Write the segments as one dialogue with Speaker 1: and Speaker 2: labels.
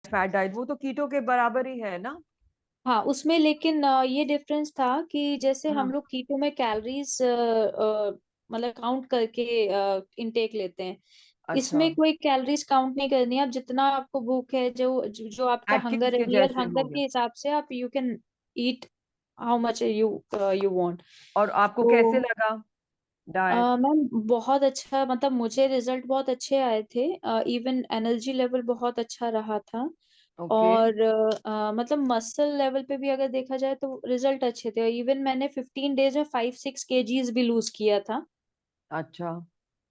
Speaker 1: Fat diet, वो तो कीटो के बराबर ही है ना?
Speaker 2: हाँ उसमें, लेकिन ये डिफरेंस था कि जैसे हम
Speaker 1: हाँ।
Speaker 2: लोग कीटो में कैलोरीज मतलब काउंट करके इनटेक लेते हैं।
Speaker 1: अच्छा।
Speaker 2: इसमें कोई कैलोरीज काउंट नहीं करनी है। आप जितना आपको भूख है, जो आपका
Speaker 1: एटकिंस
Speaker 2: हंगर है,
Speaker 1: के
Speaker 2: रियल
Speaker 1: जैसे हो
Speaker 2: हंगर
Speaker 1: गया।
Speaker 2: के हिसाब से आप you can eat how much you you want.
Speaker 1: और आपको कैसे
Speaker 2: तो
Speaker 1: लगा डाइट?
Speaker 2: मैम बहुत अच्छा, मतलब मुझे रिजल्ट बहुत अच्छे आए थे। इवन एनर्जी लेवल बहुत अच्छा रहा था।
Speaker 1: ओके।
Speaker 2: और मतलब मसल लेवल पे भी अगर देखा जाए तो रिजल्ट अच्छे थे। इवन मैंने 15 डेज में 5-6 kgs भी लूज किया था।
Speaker 1: अच्छा।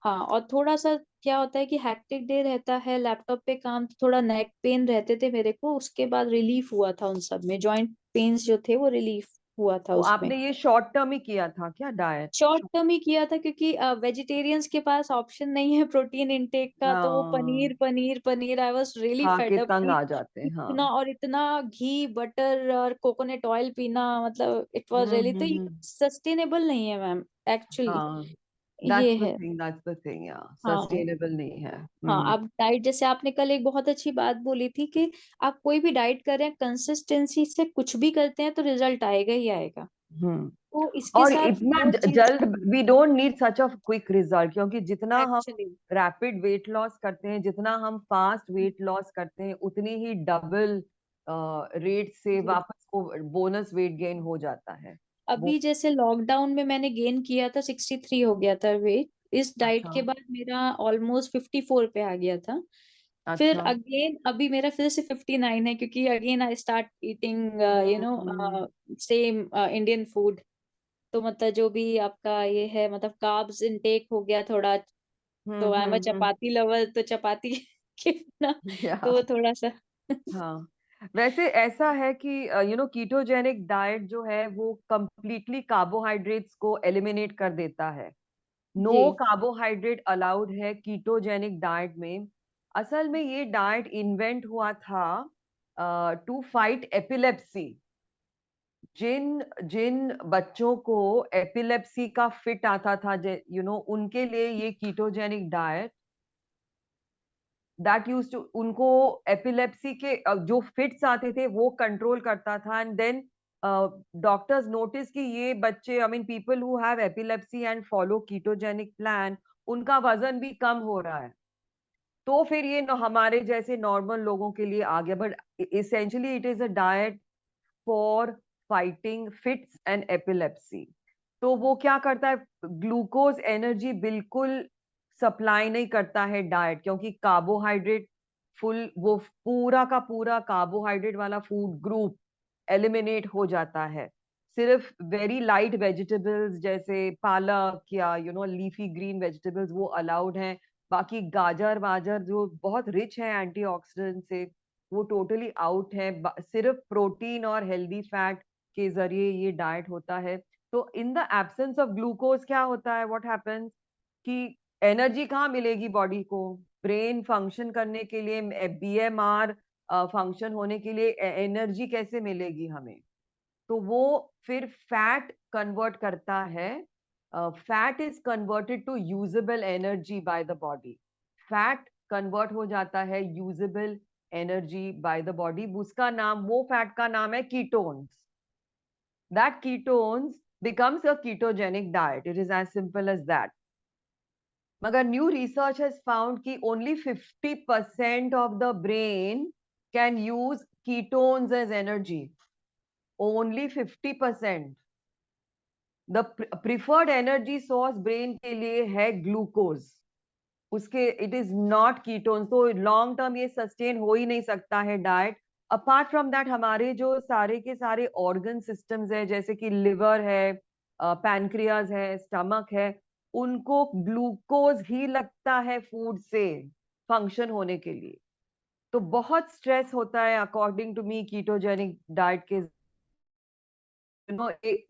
Speaker 2: हाँ, और थोड़ा सा क्या होता है कि हैक्टिक डे रहता है, लैपटॉप पे काम, तो थोड़ा नेक पेन रहते थे मेरे को। उसके बाद रिलीफ हुआ था उन सब में, जॉइंट पेन्स जो थे वो रिलीफ हुआ था
Speaker 1: तो
Speaker 2: उसमें।
Speaker 1: आपने ये शॉर्ट टर्म ही किया था क्या डाइट?
Speaker 2: शॉर्ट टर्म ही किया था, क्योंकि वेजिटेरियंस के पास ऑप्शन नहीं है प्रोटीन इंटेक का। तो वो
Speaker 1: हाँ,
Speaker 2: paneer paneer paneer, I was really
Speaker 1: खा के
Speaker 2: फेड अप
Speaker 1: तंग
Speaker 2: कि
Speaker 1: आ जाते हैं, हाँ।
Speaker 2: इतना और इतना घी बटर और कोकोनट ऑयल पीना, मतलब इट वाज रियली, तो ये
Speaker 1: हम्म।
Speaker 2: सस्टेनेबल नहीं है मैम, एक्चुअली।
Speaker 1: हाँ,
Speaker 2: ये
Speaker 1: दैट्स द
Speaker 2: है।
Speaker 1: थिंग, दैट्स द थिंग, या
Speaker 2: हाँ।
Speaker 1: सस्टेनेबल नहीं है।
Speaker 2: हाँ,
Speaker 1: हम्म।
Speaker 2: आप डाइट, जैसे आपने कल एक बहुत अच्छी बात बोली थी कि आप कोई भी डाइट कर रहे हैं, कंसिस्टेंसी से कुछ भी करते हैं तो रिजल्ट आएगा ही आएगा।
Speaker 1: हम्म।
Speaker 2: तो इसके
Speaker 1: और
Speaker 2: साथ
Speaker 1: इतना
Speaker 2: वो चीज,
Speaker 1: जल्द we don't need such a quick result, क्योंकि जितना हम
Speaker 2: एक्चुअली
Speaker 1: रैपिड वेट लॉस करते हैं, जितना हम फास्ट वेट लॉस करते हैं, उतनी ही डबल रेट से वापस वो बोनस वेट गेन हो जाता है। वो।
Speaker 2: अभी जैसे लॉकडाउन में मैंने गेन किया था, 63 हो गया था वेट। इस डाइट
Speaker 1: अच्छा।
Speaker 2: के बाद मेरा ऑलमोस्ट 54 पे आ गया था। फिर
Speaker 1: अच्छा।
Speaker 2: अगेन अभी मेरा फिर से 59 है, क्योंकि again I start eating
Speaker 1: hmm.
Speaker 2: Same Indian food. तो मतलब जो भी आपका ये है, मतलब कार्ब्स इनटेक हो गया थोड़ा। तो I am a
Speaker 1: hmm.
Speaker 2: Chapati lover, तो चपाती के ना,
Speaker 1: या।
Speaker 2: तो वो थोड़ा सा
Speaker 1: हाँ। वैसे ऐसा है कि कीटोजेनिक डाइट जो है वो कंप्लीटली कार्बोहाइड्रेट्स को एलिमिनेट कर देता है।
Speaker 2: जी
Speaker 1: नो कार्बोहाइड्रेट अलाउड है कीटोजेनिक डाइट में। असल में ये डाइट इन्वेंट हुआ था टू फाइट एपिलेप्सी। जिन जिन बच्चों को एपिलेप्सी का फिट आता था, उनके लिए ये ketogenic diet that used to, उनको एपिलेप्सी के जो फिट्स आते थे वो कंट्रोल करता था। एंड देन डॉक्टर्स नोटिस कि ये बच्चे, I mean people who have epilepsy and follow ketogenic plan, उनका वजन भी कम हो रहा है। तो फिर ये हमारे जैसे नॉर्मल लोगों के लिए आ गया। But essentially it is a diet for fighting fits and epilepsy. तो वो क्या करता है, ग्लूकोज एनर्जी बिल्कुल सप्लाई नहीं करता है डाइट, क्योंकि कार्बोहाइड्रेट फुल, वो पूरा का पूरा कार्बोहाइड्रेट वाला फूड ग्रुप एलिमिनेट हो जाता है। सिर्फ वेरी लाइट वेजिटेबल्स जैसे पालक या लीफी ग्रीन वेजिटेबल्स वो अलाउड हैं। बाकी गाजर वाजर जो बहुत रिच है एंटीऑक्सीडेंट से, वो टोटली आउट है। सिर्फ प्रोटीन और हेल्दी फैट के जरिए ये डाइट होता है। तो in the absence of glucose क्या होता है, व्हाट हैपेंस कि एनर्जी कहाँ मिलेगी बॉडी को? ब्रेन फंक्शन करने के लिए, बीएमआर फंक्शन होने के लिए एनर्जी कैसे मिलेगी हमें? तो वो फिर फैट कन्वर्ट करता है। Fat is converted to usable energy by the body. Fat convert हो जाता है usable energy by the body. उसका नाम, वो फैट का नाम है ketones. That ketones becomes a ketogenic diet. It is as simple as that. मगर न्यू रिसर्च हैज फाउंड कि only 50% of the brain can use ketones as energy. Only 50%। The preferred energy source brain के लिए है glucose. उसके it is not ketone. तो long term ये sustain हो ही नहीं सकता है डाइट। अपार्ट फ्रॉम दैट, हमारे जो सारे के सारे ऑर्गन सिस्टम्स है, जैसे कि लिवर है, पैनक्रियाज है, स्टमक है, उनको ग्लूकोज ही लगता है फूड से फंक्शन होने के लिए। तो बहुत स्ट्रेस होता है according to me ketogenic diet के।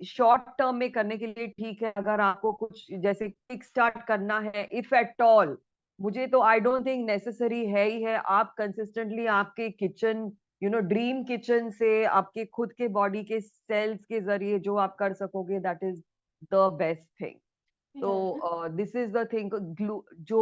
Speaker 1: शॉर्ट टर्म में करने के लिए ठीक है, अगर आपको कुछ जैसे किक स्टार्ट करना है, इफ एट ऑल। मुझे तो आई डोंट थिंक नेसेसरी है ही है। आप कंसिस्टेंटली आपके किचन, ड्रीम किचन से आपके खुद के बॉडी के सेल्स के जरिए जो आप कर सकोगे, that is the best thing. तो दिस इज द थिंग। जो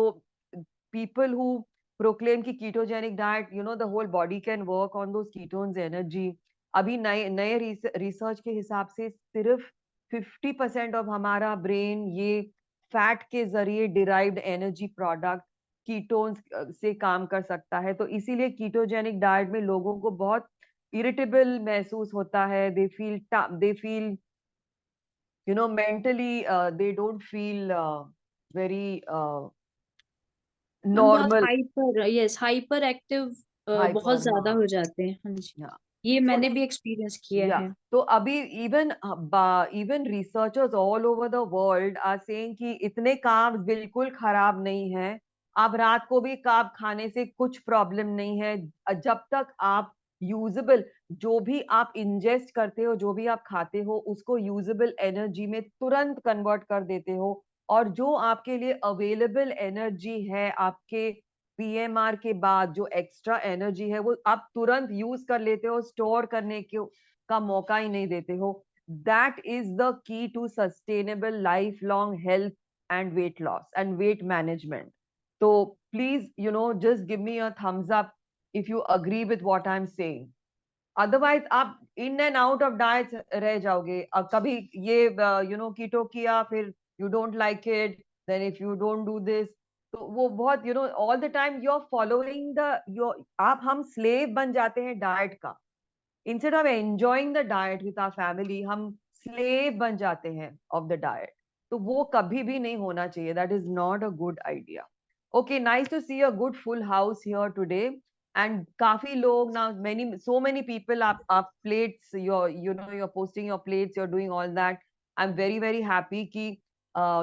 Speaker 1: पीपल हु प्रोक्लेम की ketogenic diet, you know the whole body can work on those ketones energy. अभी नए नए रिसर्च के हिसाब से सिर्फ 50% ऑफ हमारा ब्रेन ये फैट के जरिए डिराइव्ड एनर्जी प्रोडक्ट कीटोन्स से काम कर सकता है। तो इसीलिए कीटोजेनिक डाइट में लोगों को बहुत इरिटेबल महसूस होता है, they feel you know mentally they don't feel very
Speaker 2: हम बहुत
Speaker 1: normal,
Speaker 2: hyper, yes, hyper active बहुत
Speaker 1: hyper,
Speaker 2: ज्यादा
Speaker 1: हाँ,
Speaker 2: हो जाते हैं। हाँ जी,
Speaker 1: yeah.
Speaker 2: ये
Speaker 1: So
Speaker 2: मैंने भी एक्सपीरियंस किया
Speaker 1: या
Speaker 2: है।
Speaker 1: तो अभी even researchers all over the world are saying कि इतने कार्ब्स बिल्कुल खराब नहीं है। आप रात को भी कार्ब खाने से कुछ प्रॉब्लम नहीं है, जब तक आप यूजेबल, जो भी आप इंजेस्ट करते हो, जो भी आप खाते हो, उसको यूजेबल एनर्जी में तुरंत कन्वर्ट कर देते हो। और जो आपके लिए अवेलेबल एनर्जी है आपके पीएमआर के बाद, जो एक्स्ट्रा एनर्जी है, वो आप तुरंत यूज कर लेते हो, स्टोर करने के का मौका ही नहीं देते हो। That is the key to sustainable lifelong health and weight loss and weight management. तो please just give me a thumbs up if you agree with what I am saying. Otherwise आप in and out of diet रह जाओगे। कभी ये keto किया, फिर you don't like it, then if you don't do this, तो वो बहुत all the time you are following the your, आप हम स्लेव बन जाते हैं डाइट का। Instead of enjoying the diet with our family, हम स्लेव बन जाते हैं ऑफ द डाइट। तो वो कभी भी नहीं होना चाहिए, that is not a good idea. Okay, nice to see a good full house here today. And काफी लोग ना, मेनी सो मेनी पीपल, आप plates, your you're posting your plates, you're doing all that. I'm very very happy कि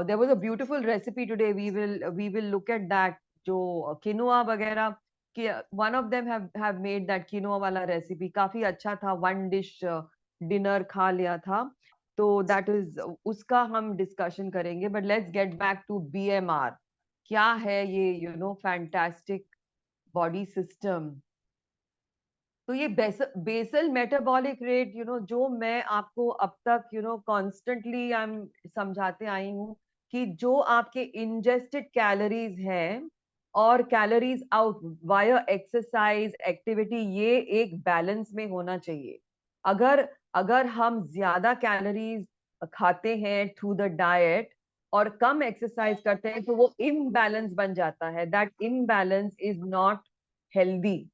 Speaker 1: there was a beautiful recipe today. We will look at that, जो quinoa वगैरह कि one of them have made that quinoa वाला recipe, काफी अच्छा था। One dish dinner खा लिया था। तो दैट इज, उसका हम डिस्कशन करेंगे। But let's get back to BMR. क्या है ये फैंटास्टिक बॉडी सिस्टम? तो ये बेसल मेटाबॉलिक रेट, जो मैं आपको अब तक कॉन्स्टेंटली आई एम समझाते आई हूँ कि जो आपके इंजेस्टेड कैलोरीज हैं और calories out via exercise activity, ये एक बैलेंस में होना चाहिए। अगर अगर हम ज्यादा कैलोरीज खाते हैं थ्रू द डाइट और कम एक्सरसाइज करते हैं, तो वो इम्बैलेंस बन जाता है। That imbalance is not healthy.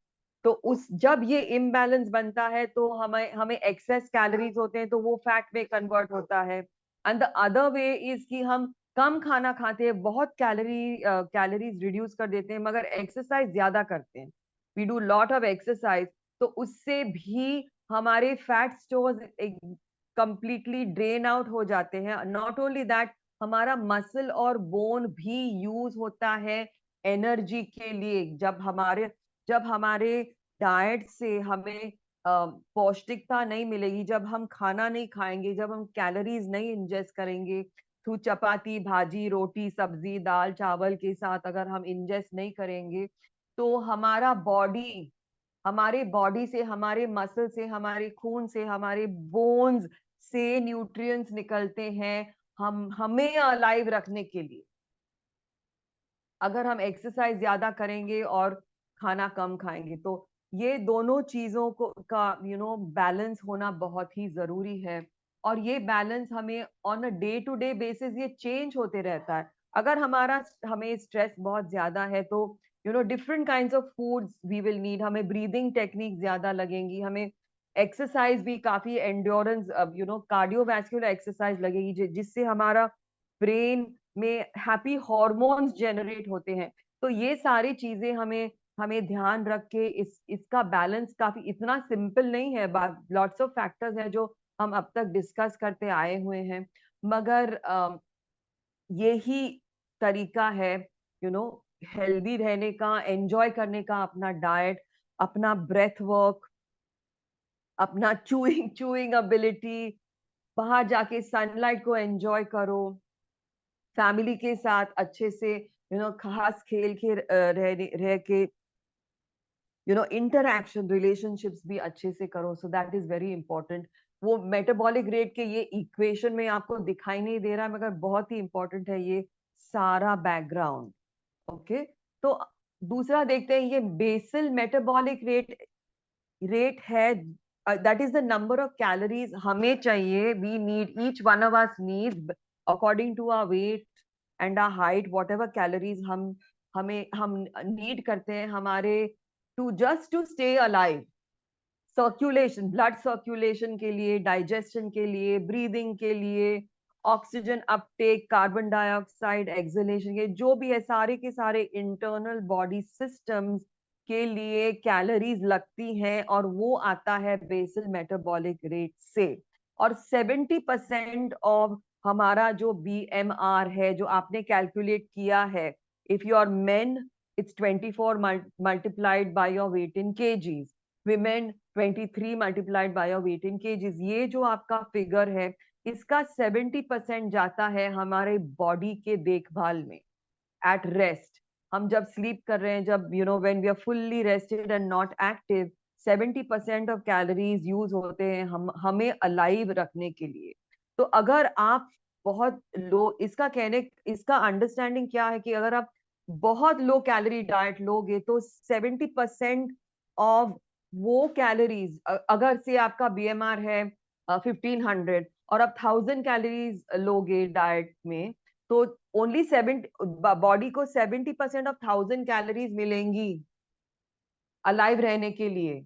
Speaker 1: तो उस जब ये इम्बैलेंस बनता है, तो हमें हमें एक्सेस कैलोरीज होते हैं, तो वो फैट में कन्वर्ट होता है। And the other way is कि हम कम खाना खाते हैं, बहुत कैलोरीज रिड्यूस कर देते हैं, मगर एक्सरसाइज ज्यादा करते हैं, we do lot of exercise. तो उससे भी हमारे fat stores completely drain out हो जाते हैं। नॉट ओनली दैट, हमारा मसल और बोन भी यूज होता है एनर्जी के लिए। जब हमारे डाइट से हमें पौष्टिकता नहीं मिलेगी, जब हम खाना नहीं खाएंगे, जब हम कैलोरीज नहीं इंजेस्ट करेंगे थ्रू चपाती भाजी रोटी सब्जी दाल चावल के साथ, अगर हम इंजेस्ट नहीं करेंगे, तो हमारे बॉडी से, हमारे मसल से, हमारे खून से, हमारे बोन्स से न्यूट्रिएंट्स निकलते हैं हम हमें अलाइव रखने के लिए। अगर हम एक्सरसाइज ज्यादा करेंगे और खाना कम खाएंगे, तो ये दोनों चीजों को का बैलेंस होना बहुत ही जरूरी है। और ये बैलेंस हमें on a day to day basis ये चेंज होते रहता है। अगर हमें स्ट्रेस बहुत ज्यादा है, तो different kinds of foods we will need, हमें ब्रीदिंग टेक्निक ज्यादा लगेंगी, हमें एक्सरसाइज भी काफी एंड्योरेंस कार्डियोवैस्कुलर एक्सरसाइज लगेगी, जिससे हमारा ब्रेन में हैप्पी हॉर्मोन्स जनरेट होते हैं। तो ये सारी चीजें हमें हमें ध्यान रख के इसका बैलेंस, काफी इतना सिंपल नहीं है, लॉट्स ऑफ फैक्टर्स हैं जो हम अब तक डिस्कस करते आए हुए हैं। मगर यही तरीका है हेल्दी रहने का, एंजॉय करने का अपना डाइट, अपना ब्रेथ वर्क, अपना चूइंग चूइंग एबिलिटी, बाहर जाके सनलाइट को एंजॉय करो, फैमिली के साथ अच्छे से खास खेल के रह के इंटरैक्शन रिलेशनशिप्स भी अच्छे से करो। सो दैट इज वेरी इंपॉर्टेंट। वो मेटाबॉलिक रेट के ये इक्वेशन में आपको दिखाई नहीं दे रहा है, मगर बहुत ही इंपॉर्टेंट है ये सारा बैकग्राउंड। ओके, तो दूसरा देखते हैं, ये बेसल मेटाबॉलिक रेट है, that is the number of calories हमें चाहिए, we need, each one of us needs according to our weight and our height, whatever calories हम नीड करते हैं हमारे, to just to stay alive, circulation, blood circulation के लिए, digestion के लिए, ब्रीदिंग के लिए, oxygen uptake, carbon dioxide exhalation के, जो भी है सारे के सारे इंटरनल बॉडी सिस्टम्स के लिए कैलोरीज लगती हैं, और वो आता है बेसल मेटाबॉलिक रेट से। और 70% ऑफ हमारा जो BMR है, जो आपने कैलकुलेट किया है, if you are men it's 24 multiplied by your weight in KGs, women 23 multiplied by your weight in KGs. ये जो आपका फिगर है, इसका 70% जाता है हमारे बॉडी के देखभाल में, एट रेस्ट। हम जब स्लीप कर रहे हैं, जब when we are fully rested and not active, 70% of calories use होते हैं हमें अलाइव रखने के लिए। तो अगर आप बहुत लो, इसका अंडरस्टैंडिंग क्या है कि अगर आप बहुत लो कैलोरी डाइट लोगे तो 70% ऑफ वो कैलोरीज, अगर से आपका BMR है 1500 और आप 1000 कैलोरीज लोगे डाइट में, तो ओनली 70, बॉडी को 70% ऑफ 1000 कैलोरीज मिलेंगी अलाइव रहने के लिए।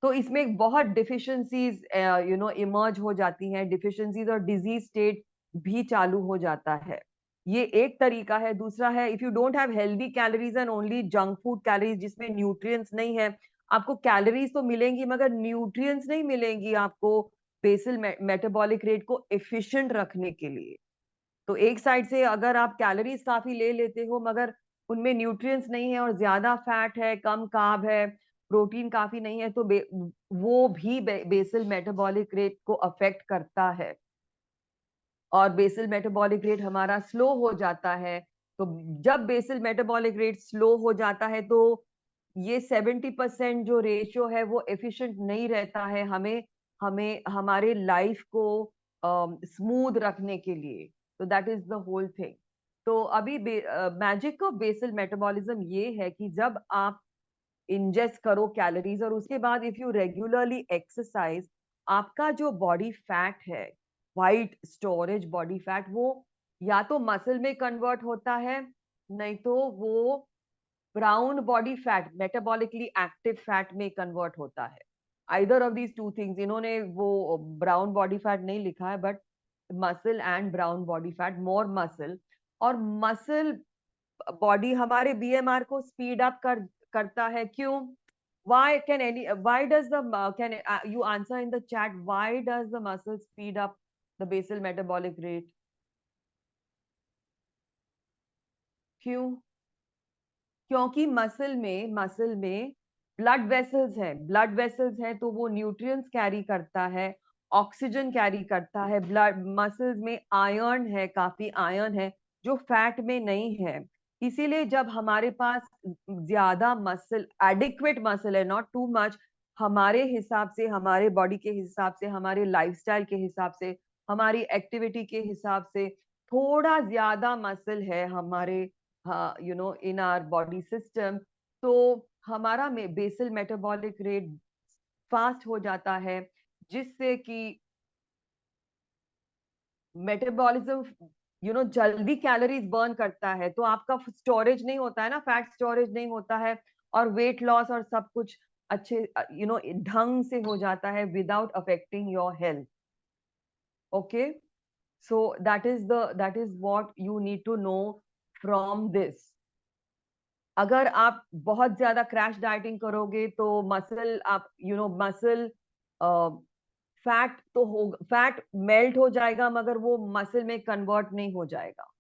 Speaker 1: तो इसमें बहुत डिफिशियंसीज इमर्ज हो जाती हैं, डिफिशियंसीज और डिजीज स्टेट भी चालू हो जाता है। ये एक तरीका है। दूसरा है, if you don't have healthy calories and only junk food calories जिसमें न्यूट्रिएंट्स नहीं है, आपको कैलोरीज तो मिलेंगी मगर न्यूट्रिएंट्स नहीं मिलेंगी आपको बेसल मेटाबॉलिक रेट को एफिशिएंट रखने के लिए। तो एक साइड से अगर आप कैलोरीज काफी ले लेते हो मगर उनमें न्यूट्रिएंट्स नहीं है और ज्यादा फैट है, कम कार्ब है, प्रोटीन काफी नहीं है, तो वो भी बेसल मेटाबॉलिक रेट को अफेक्ट करता है, और बेसल मेटाबॉलिक रेट हमारा स्लो हो जाता है। तो जब बेसल मेटाबॉलिक रेट स्लो हो जाता है तो ये 70% जो रेशियो है वो एफिशिएंट नहीं रहता है हमें हमें हमारे लाइफ को स्मूथ रखने के लिए। तो that is the whole thing. तो अभी मैजिक ऑफ बेसल मेटाबॉलिज्म ये है कि जब आप इंजेस्ट करो कैलोरीज और उसके बाद इफ यू रेगुलरली एक्सरसाइज, आपका जो बॉडी फैट है, वाइट स्टोरेज बॉडी फैट, वो या तो मसल में कन्वर्ट होता है, नहीं तो वो brown body fat, metabolically active fat में कन्वर्ट होता है। Either of these two things, इन्होंने वो ब्राउन बॉडी फैट नहीं लिखा है, but muscle and brown body fat, more muscle. और मसल बॉडी हमारे BMR को स्पीड अप करता है। क्यों? why does the can you answer in the chat, why does the muscle speed up the basal metabolic rate? क्यों? क्योंकि muscle में blood vessels हैं, तो वो न्यूट्रिएंट्स कैरी करता है, ऑक्सीजन कैरी करता है, ब्लड मसल्स में आयरन है, काफी आयरन है जो फैट में नहीं है। इसीलिए जब हमारे पास ज्यादा मसल, एडिक्वेट मसल है, नॉट टू मच, हमारे हिसाब से, हमारे बॉडी के हिसाब से, हमारे लाइफस्टाइल के हिसाब से, हमारी एक्टिविटी के हिसाब से थोड़ा ज्यादा मसल है हमारे, इन आवर बॉडी सिस्टम, तो हमारा बेसल मेटाबॉलिक रेट फास्ट हो जाता है, जिससे कि मेटाबॉलिज्म जल्दी कैलोरीज बर्न करता है, तो आपका स्टोरेज नहीं होता है ना, फैट स्टोरेज नहीं होता है, और वेट लॉस और सब कुछ अच्छे ढंग से हो जाता है without affecting your health. Okay, so that is what you need to know from this। अगर आप बहुत ज्यादा क्रैश डाइटिंग करोगे तो मसल, आप मसल फैट तो हो, फैट मेल्ट हो जाएगा मगर वो मसल में कन्वर्ट नहीं हो जाएगा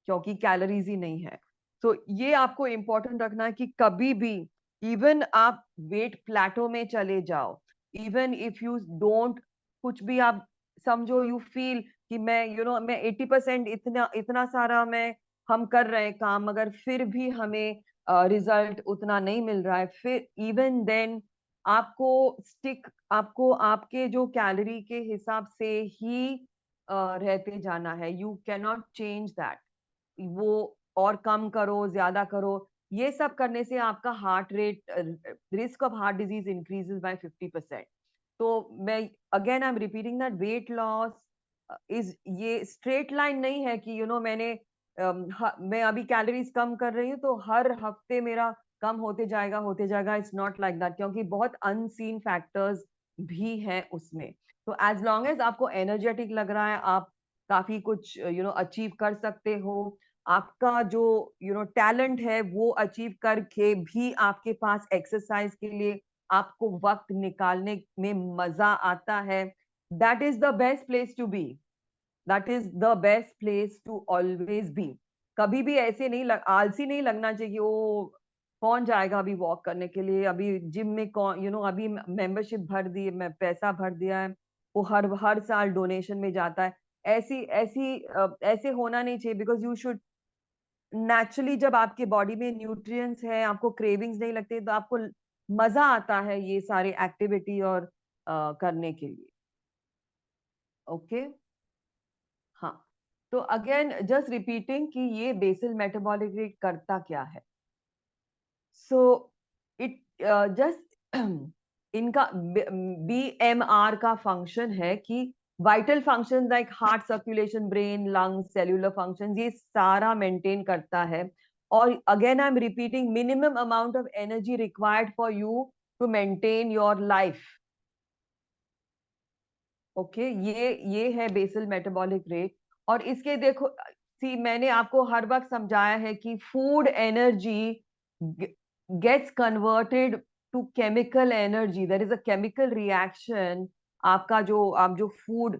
Speaker 1: क्योंकि कैलोरीज ही नहीं है। तो ये आपको इंपॉर्टेंट रखना है कि कभी भी, इवन आप वेट प्लेटो में चले जाओ, इवन इफ यू डोंट, कुछ भी आप समझो, यू फील कि मैं 80% इतना इतना सारा हम कर रहे हैं काम मगर फिर भी हमें रिजल्ट उतना नहीं मिल रहा है, फिर इवन देन आपको आपके जो कैलोरी के हिसाब से ही रहते जाना है। You can not change that. वो और कम करो ज्यादा करो, ये सब करने से आपका heart rate, risk of heart disease increases by 50%। तो मैं again I am repeating that weight loss is, ये स्ट्रेट लाइन नहीं है कि मैंने मैं अभी कैलोरीज कम कर रही हूँ तो हर हफ्ते मेरा कम होते जाएगा। इट्स नॉट लाइक दैट, क्योंकि बहुत अनसीन फैक्टर्स भी हैं उसमें। तो एज लॉन्ग एज आपको एनर्जेटिक लग रहा है, आप काफी कुछ अचीव कर सकते हो, आपका जो टैलेंट है वो अचीव करके भी आपके पास एक्सरसाइज के लिए आपको वक्त निकालने में मजा आता है, that is the best place to be. That is the best place to always be. कभी भी ऐसे नहीं आलसी नहीं लगना चाहिए कि ओ कौन जाएगा अभी वॉक करने के लिए, अभी जिम में कौन अभी मेंबरशिप भर दी, मैं पैसा भर दिया है, वो हर हर साल डोनेशन में जाता है। ऐसे होना नहीं चाहिए, बिकॉज यू शुड नेचुरली, जब आपके बॉडी में न्यूट्रिएंट्स है, आपको क्रेविंग्स नहीं लगते, तो आपको मजा आता है ये सारे एक्टिविटी और करने के लिए। ओके, हाँ। तो अगेन जस्ट रिपीटिंग कि ये बेसल मेटाबॉलिक रेट करता क्या है। सो इट जस्ट इनका बीएमआर का फंक्शन है कि vital function like heart circulation, brain, lungs, cellular function, ये सारा मेंटेन करता है। और again I am repeating, minimum amount of energy required for you to maintain your life. Okay, ये है बेसल मेटाबॉलिक रेट। और इसके देखो, सी मैंने आपको हर वक्त समझाया है कि food energy gets converted to chemical energy. There is a chemical reaction. आप जो फूड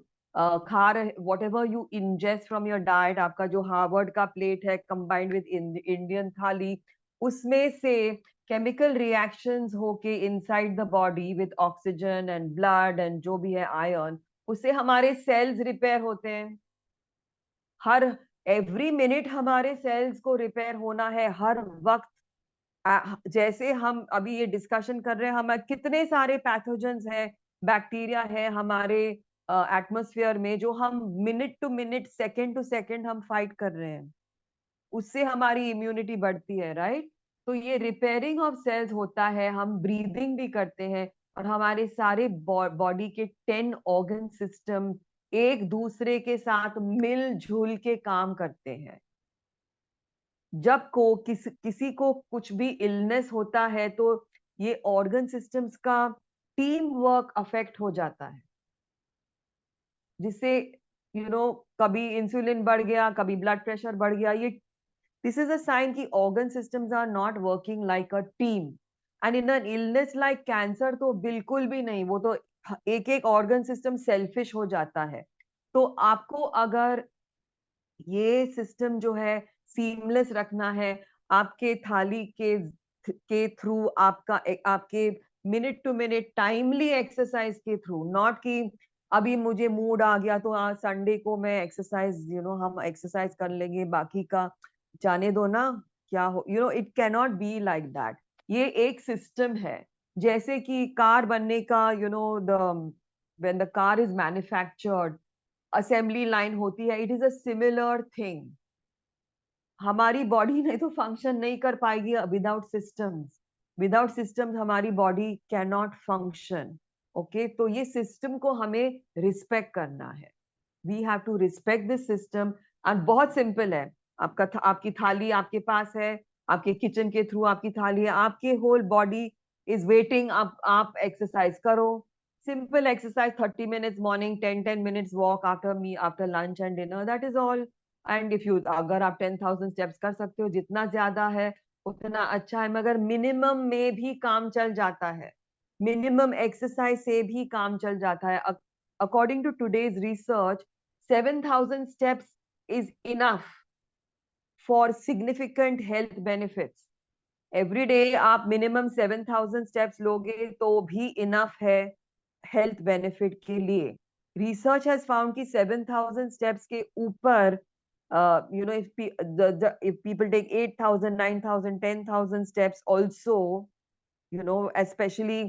Speaker 1: खा रहे, whatever you ingest from your diet, आपका जो हार्वर्ड का प्लेट है कंबाइंड विद इंडियन थाली, उसमें से केमिकल रिएक्शंस होके inside the body with oxygen and blood and जो भी है आयरन, उससे हमारे सेल्स रिपेयर होते हैं। हर एवरी मिनट हमारे सेल्स को रिपेयर होना है हर वक्त। जैसे हम अभी ये डिस्कशन कर रहे हैं, हम कितने सारे पैथोजेंस हैं, बैक्टीरिया है हमारे एटमॉस्फेयर में, जो हम minute to minute, second to second हम फाइट कर रहे हैं, उससे हमारी इम्यूनिटी बढ़ती है, राइट। तो ये रिपेयरिंग ऑफ सेल्स होता है, हम ब्रीदिंग भी करते हैं, और हमारे सारे बॉडी के 10 ऑर्गन सिस्टम एक दूसरे के साथ मिलजुल के काम करते हैं। जब किसी को कुछ भी इलनेस होता है तो ये ऑर्गन सिस्टम्स का टीम वर्क अफेक्ट हो जाता है, जिससे कभी इंसुलिन बढ़ गया, कभी ब्लड प्रेशर बढ़ गया। ये this is a sign कि organ systems are not working like a team, and in an illness like cancer तो बिल्कुल भी नहीं, वो तो एक एक organ system selfish हो जाता है। तो आपको अगर ये सिस्टम जो है सीमलेस रखना है, आपके थाली के थ्रू, आपके minute to minute timely exercise के थ्रू, नॉट कि अभी मुझे मूड आ गया तो आज संडे को मैं एक्सरसाइज हम एक्सरसाइज कर लेंगे, बाकी का जाने दो ना, क्या हो, it can not be like that. ये एक सिस्टम है, जैसे कि कार बनने का, the when the car is manufactured, assembly line होती है, it is a similar thing. हमारी बॉडी नहीं तो फंक्शन नहीं कर पाएगी विदाउट सिस्टम्स। विदाउट सिस्टम्स हमारी body can not function. Okay, तो ये सिस्टम को हमें रिस्पेक्ट करना है। We have to respect this system. And बहुत सिंपल है, आपकी थाली आपके पास है, आपके किचन के थ्रू आपकी थाली है, आपके होल बॉडी इज वेटिंग, आप एक्सरसाइज करो। Simple exercise, 30 minutes morning, 10 minutes walk after after lunch and dinner, that is all. And if you, अगर आप 10,000 स्टेप्स कर सकते हो, जितना ज्यादा है उतना अच्छा है, मगर मिनिमम में भी काम चल जाता है, मिनिमम एक्सरसाइज से भी काम चल जाता है। According to today's research, 7,000 steps is enough for significant health benefits. Every day आप मिनिमम 7,000 steps लोगे तो भी इनफ है हेल्थ बेनिफिट के लिए। रिसर्च हैज फाउंड कि 7,000 steps के ऊपर, if people take 8,000, 9,000, 10,000 steps also, especially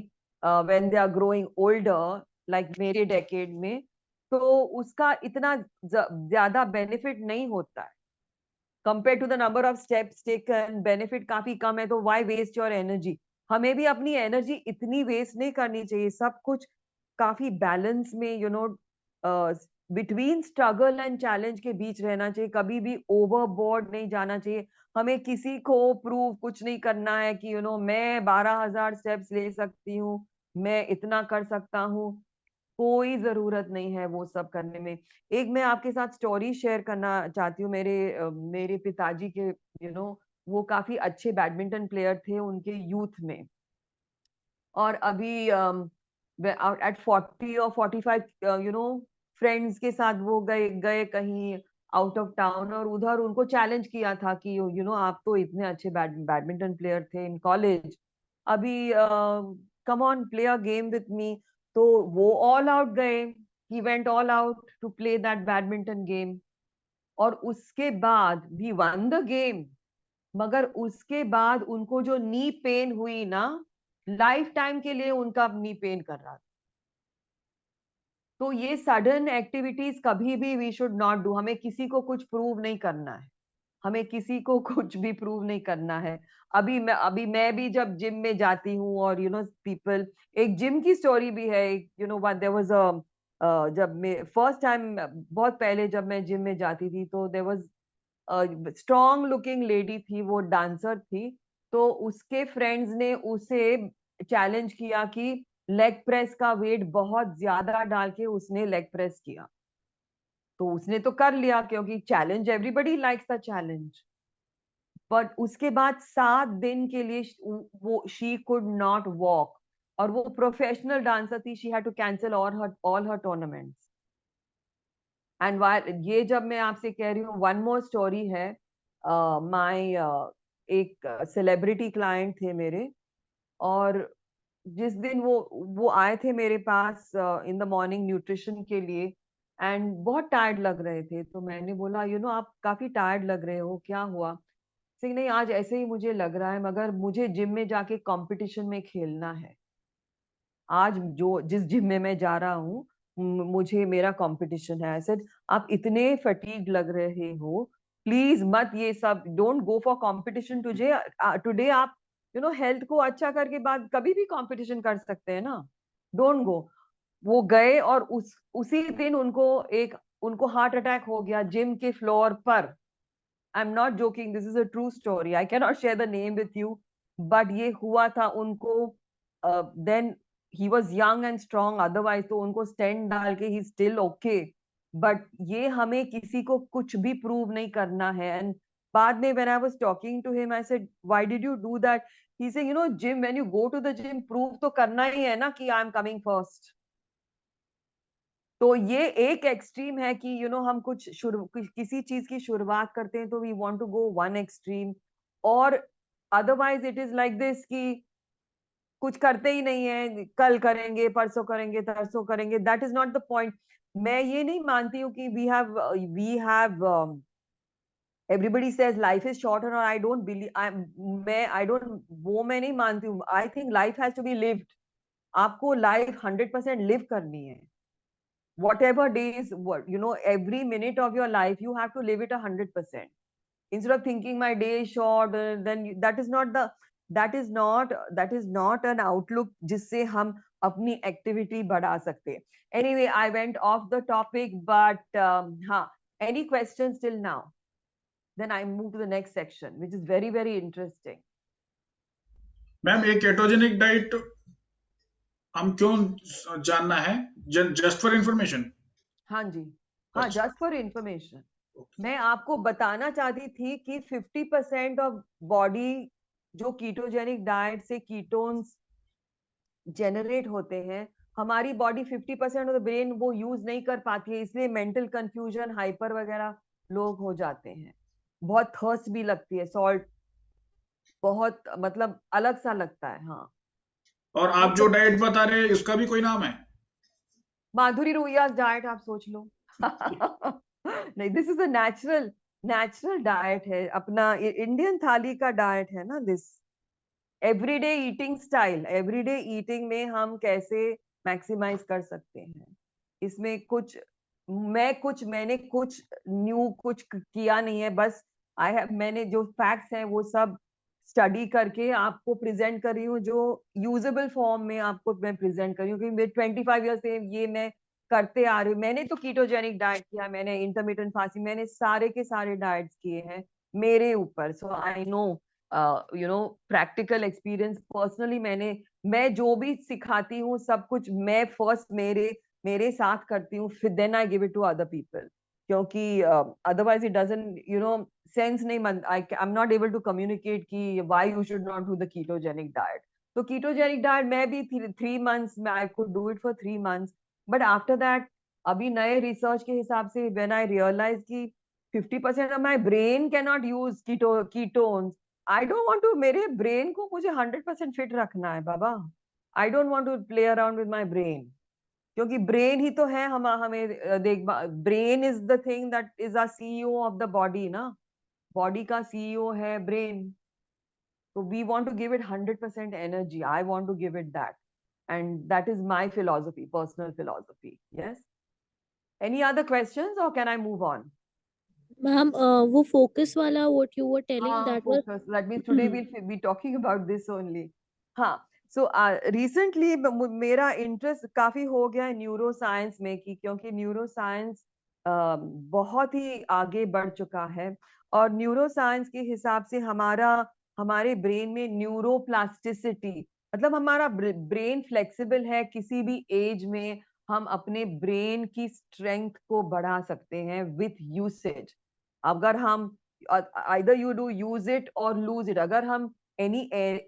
Speaker 1: when they are growing older, like मेरे डेकेड में, तो उसका इतना ज्यादा बेनिफिट नहीं होता है। Compare to the number of steps taken, benefit काफी कम है, तो व्हाई वेस्ट योर एनर्जी? हमें भी अपनी एनर्जी इतनी वेस्ट नहीं करनी चाहिए। सब कुछ काफी बैलेंस में, बिटवीन स्ट्रगल एंड चैलेंज के बीच रहना चाहिए। कभी भी ओवरबोर्ड नहीं जाना चाहिए। हमें किसी को प्रूव कुछ नहीं करना है कि मैं 12,000 स्टेप्स ले सकती हूँ, मैं इतना कर सकता हूँ। कोई जरूरत नहीं है वो सब करने में। एक मैं आपके साथ स्टोरी शेयर करना चाहती हूँ। मेरे पिताजी के, वो काफी अच्छे बैडमिंटन प्लेयर थे उनके यूथ में। और अभी एट 40 और 45, फ्रेंड्स के साथ वो गए गए कहीं आउट ऑफ टाउन, और उधर उनको चैलेंज किया था कि आप तो इतने अच्छे बैडमिंटन प्लेयर थे इन कॉलेज, अभी come on play a game with me. तो वो ऑल आउट गए, he went all out to play that badminton game, और उसके बाद भी वन द गेम। मगर उसके बाद उनको जो नी पेन हुई ना, लाइफ टाइम के लिए उनका नी पेन कर रहा था। तो ये सडन एक्टिविटीज कभी भी वी शुड नॉट डू। हमें किसी को कुछ प्रूव नहीं करना है, हमें किसी को कुछ भी प्रूव नहीं करना है। अभी मैं भी जब जिम में जाती हूँ, और पीपल, एक जिम की स्टोरी भी है। देयर वाज अ जब मैं फर्स्ट टाइम, बहुत पहले जब मैं जिम में जाती थी, तो there was strong looking lady थी, वो डांसर थी। तो उसके फ्रेंड्स ने उसे चैलेंज किया कि लेग प्रेस का वेट बहुत ज्यादा डाल के उसने लेग प्रेस किया। तो उसने तो कर लिया, क्योंकि challenge, everybody likes the challenge. But उसके बाद 7 दिन के लिए वो शी कुड नॉट वॉक, और वो प्रोफेशनल डांसर थी। She had to cancel all her tournaments. And ये जब मैं आपसे कह रही हूँ, वन मोर स्टोरी है। माय एक सेलिब्रिटी क्लाइंट थे मेरे, और जिस दिन वो आए थे मेरे पास इन द मॉर्निंग न्यूट्रिशन के लिए, एंड बहुत टायर्ड लग रहे थे। तो मैंने बोला, आप काफी टायर्ड लग रहे हो, क्या हुआ? सिंह, नहीं, आज ऐसे ही मुझे लग रहा है, मगर मुझे जिम में जाके कंपटीशन में खेलना है। आज जो जिस जिम में मैं जा रहा हूँ, मुझे मेरा कंपटीशन है। आई सेड, आप इतने फटीग लग रहे हो, प्लीज मत ये सब, don't go for competition today. आप हेल्थ को अच्छा करके बाद कभी भी कंपटीशन कर सकते हैं ना, डोंट गो। वो गए, और उसी दिन उनको हार्ट अटैक हो गया जिम के फ्लोर पर। I am not joking, this is a true story. I can not share the name with you, but ये हुआ था उनको। Then he was young and strong, otherwise तो उनको स्टेंट डाल के ही स्टिल ओके। बट ये हमें किसी को कुछ भी प्रूव नहीं करना है। एंड बाद में when I was talking to him, I said, why did you do that? He said, gym, when you go to the gym, prove तो करना ही है ना कि आई एम कमिंग फर्स्ट। तो ये एक एक्सट्रीम है कि हम किसी चीज की शुरुआत करते हैं, तो we want to go one extreme. और otherwise it is like this कि कुछ करते ही नहीं है, कल करेंगे, परसों करेंगे, तरसों करेंगे। That is not the point. मैं ये नहीं मानती हूँ कि we have everybody says life is short, और I don't believe, I don't, वो मैं नहीं मानती हूँ। I think life has to be lived. आपको लाइफ 100% लिव करनी है। whatever days, every minute of your life you have to live it 100%. Instead of thinking my day is short, then that is not an outlook जिससे हम अपनी activity बढ़ा सकते हैं। Anyway, I went off the topic, but हाँ, any questions till now? Then I move to the next section, which is very very interesting.
Speaker 3: Ma'am, एक ketogenic diet हम क्यों जानना है? Just for information?
Speaker 1: हाँ जी, हाँ, जस्ट फॉर इंफॉर्मेशन। मैं आपको बताना चाहती थी कि 50% ऑफ बॉडी जो कीटोजेनिक डाइट से कीटोन्स जनरेट होते हैं, हमारी बॉडी 50% ऑफ द ब्रेन वो यूज नहीं कर पाती है। इसलिए मेंटल कंफ्यूजन, हाइपर वगैरह लोग हो जाते हैं। बहुत थर्स्ट भी लगती है, सॉल्ट बहुत, मतलब अलग सा लगता है। हाँ,
Speaker 3: और आप जो डाइट बता रहे हैं उसका भी कोई नाम है?
Speaker 1: माधुरी रोहिया डाइट आप सोच लो। नहीं, this is a natural diet है अपना, इंडियन थाली का डाइट है ना this. Everyday eating style, everyday eating में हम कैसे मैक्सिमाइज कर सकते हैं। इसमें मैंने कुछ न्यू कुछ किया नहीं है। बस मैंने जो फैक्ट्स हैं वो सब स्टडी करके आपको प्रेजेंट कर रही हूँ, जो यूजेबल फॉर्म में आपको मैं प्रेजेंट कर रही हूँ, क्योंकि मेरे 25 ईयर्स से ये मैं करते आ रही हूँ। मैंने तो कीटोजेनिक डाइट किया, मैंने इंटरमिटेंट फास्टिंग, मैंने सारे के सारे डाइट्स किए हैं मेरे ऊपर। So I know, you know, practical experience personally. मैं जो भी सिखाती हूँ सब कुछ मैं फर्स्ट मेरे साथ करती हूँ, फिर then I give it to other people, क्योंकि otherwise it doesn't, you know, sense नहीं बन, I am not able to communicate कि why you should not do the ketogenic diet. तो कीटोजेनिक डाइट मैं भी 3 months में I could do it for 3 months, but after that अभी नए research के हिसाब से व्हेन आई रियलाइज कि 50% of my brain can not use ketones, I don't want to, मेरे ब्रेन को मुझे 100% फिट रखना है बाबा। I don't want to play around with my brain, क्योंकि ब्रेन ही तो है हमें देख, brain is the thing that is a CEO of the body ना, बॉडी का सीईओ है ब्रेन। तो we want to give it 100% energy, I want to give it that, and that is my philosophy, personal philosophy. Yes, any other questions or can I move on?
Speaker 4: Ma'am वो focus वाला what you were telling
Speaker 1: हाँ,
Speaker 4: that was
Speaker 1: focus. That means today we'll be talking about this only. हाँ, so recently मेरा interest काफी हो गया है neuro science में, क्योंकि न्यूरो साइंस बहुत ही आगे बढ़ चुका है, और न्यूरो साइंस के हिसाब से हमारे ब्रेन में न्यूरोप्लास्टिसिटी, मतलब हमारा ब्रेन फ्लेक्सिबल है, किसी भी एज में हम अपने ब्रेन की स्ट्रेंथ को बढ़ा सकते हैं विथ यूसेज। अगर हम either you do use it or lose it, अगर हम any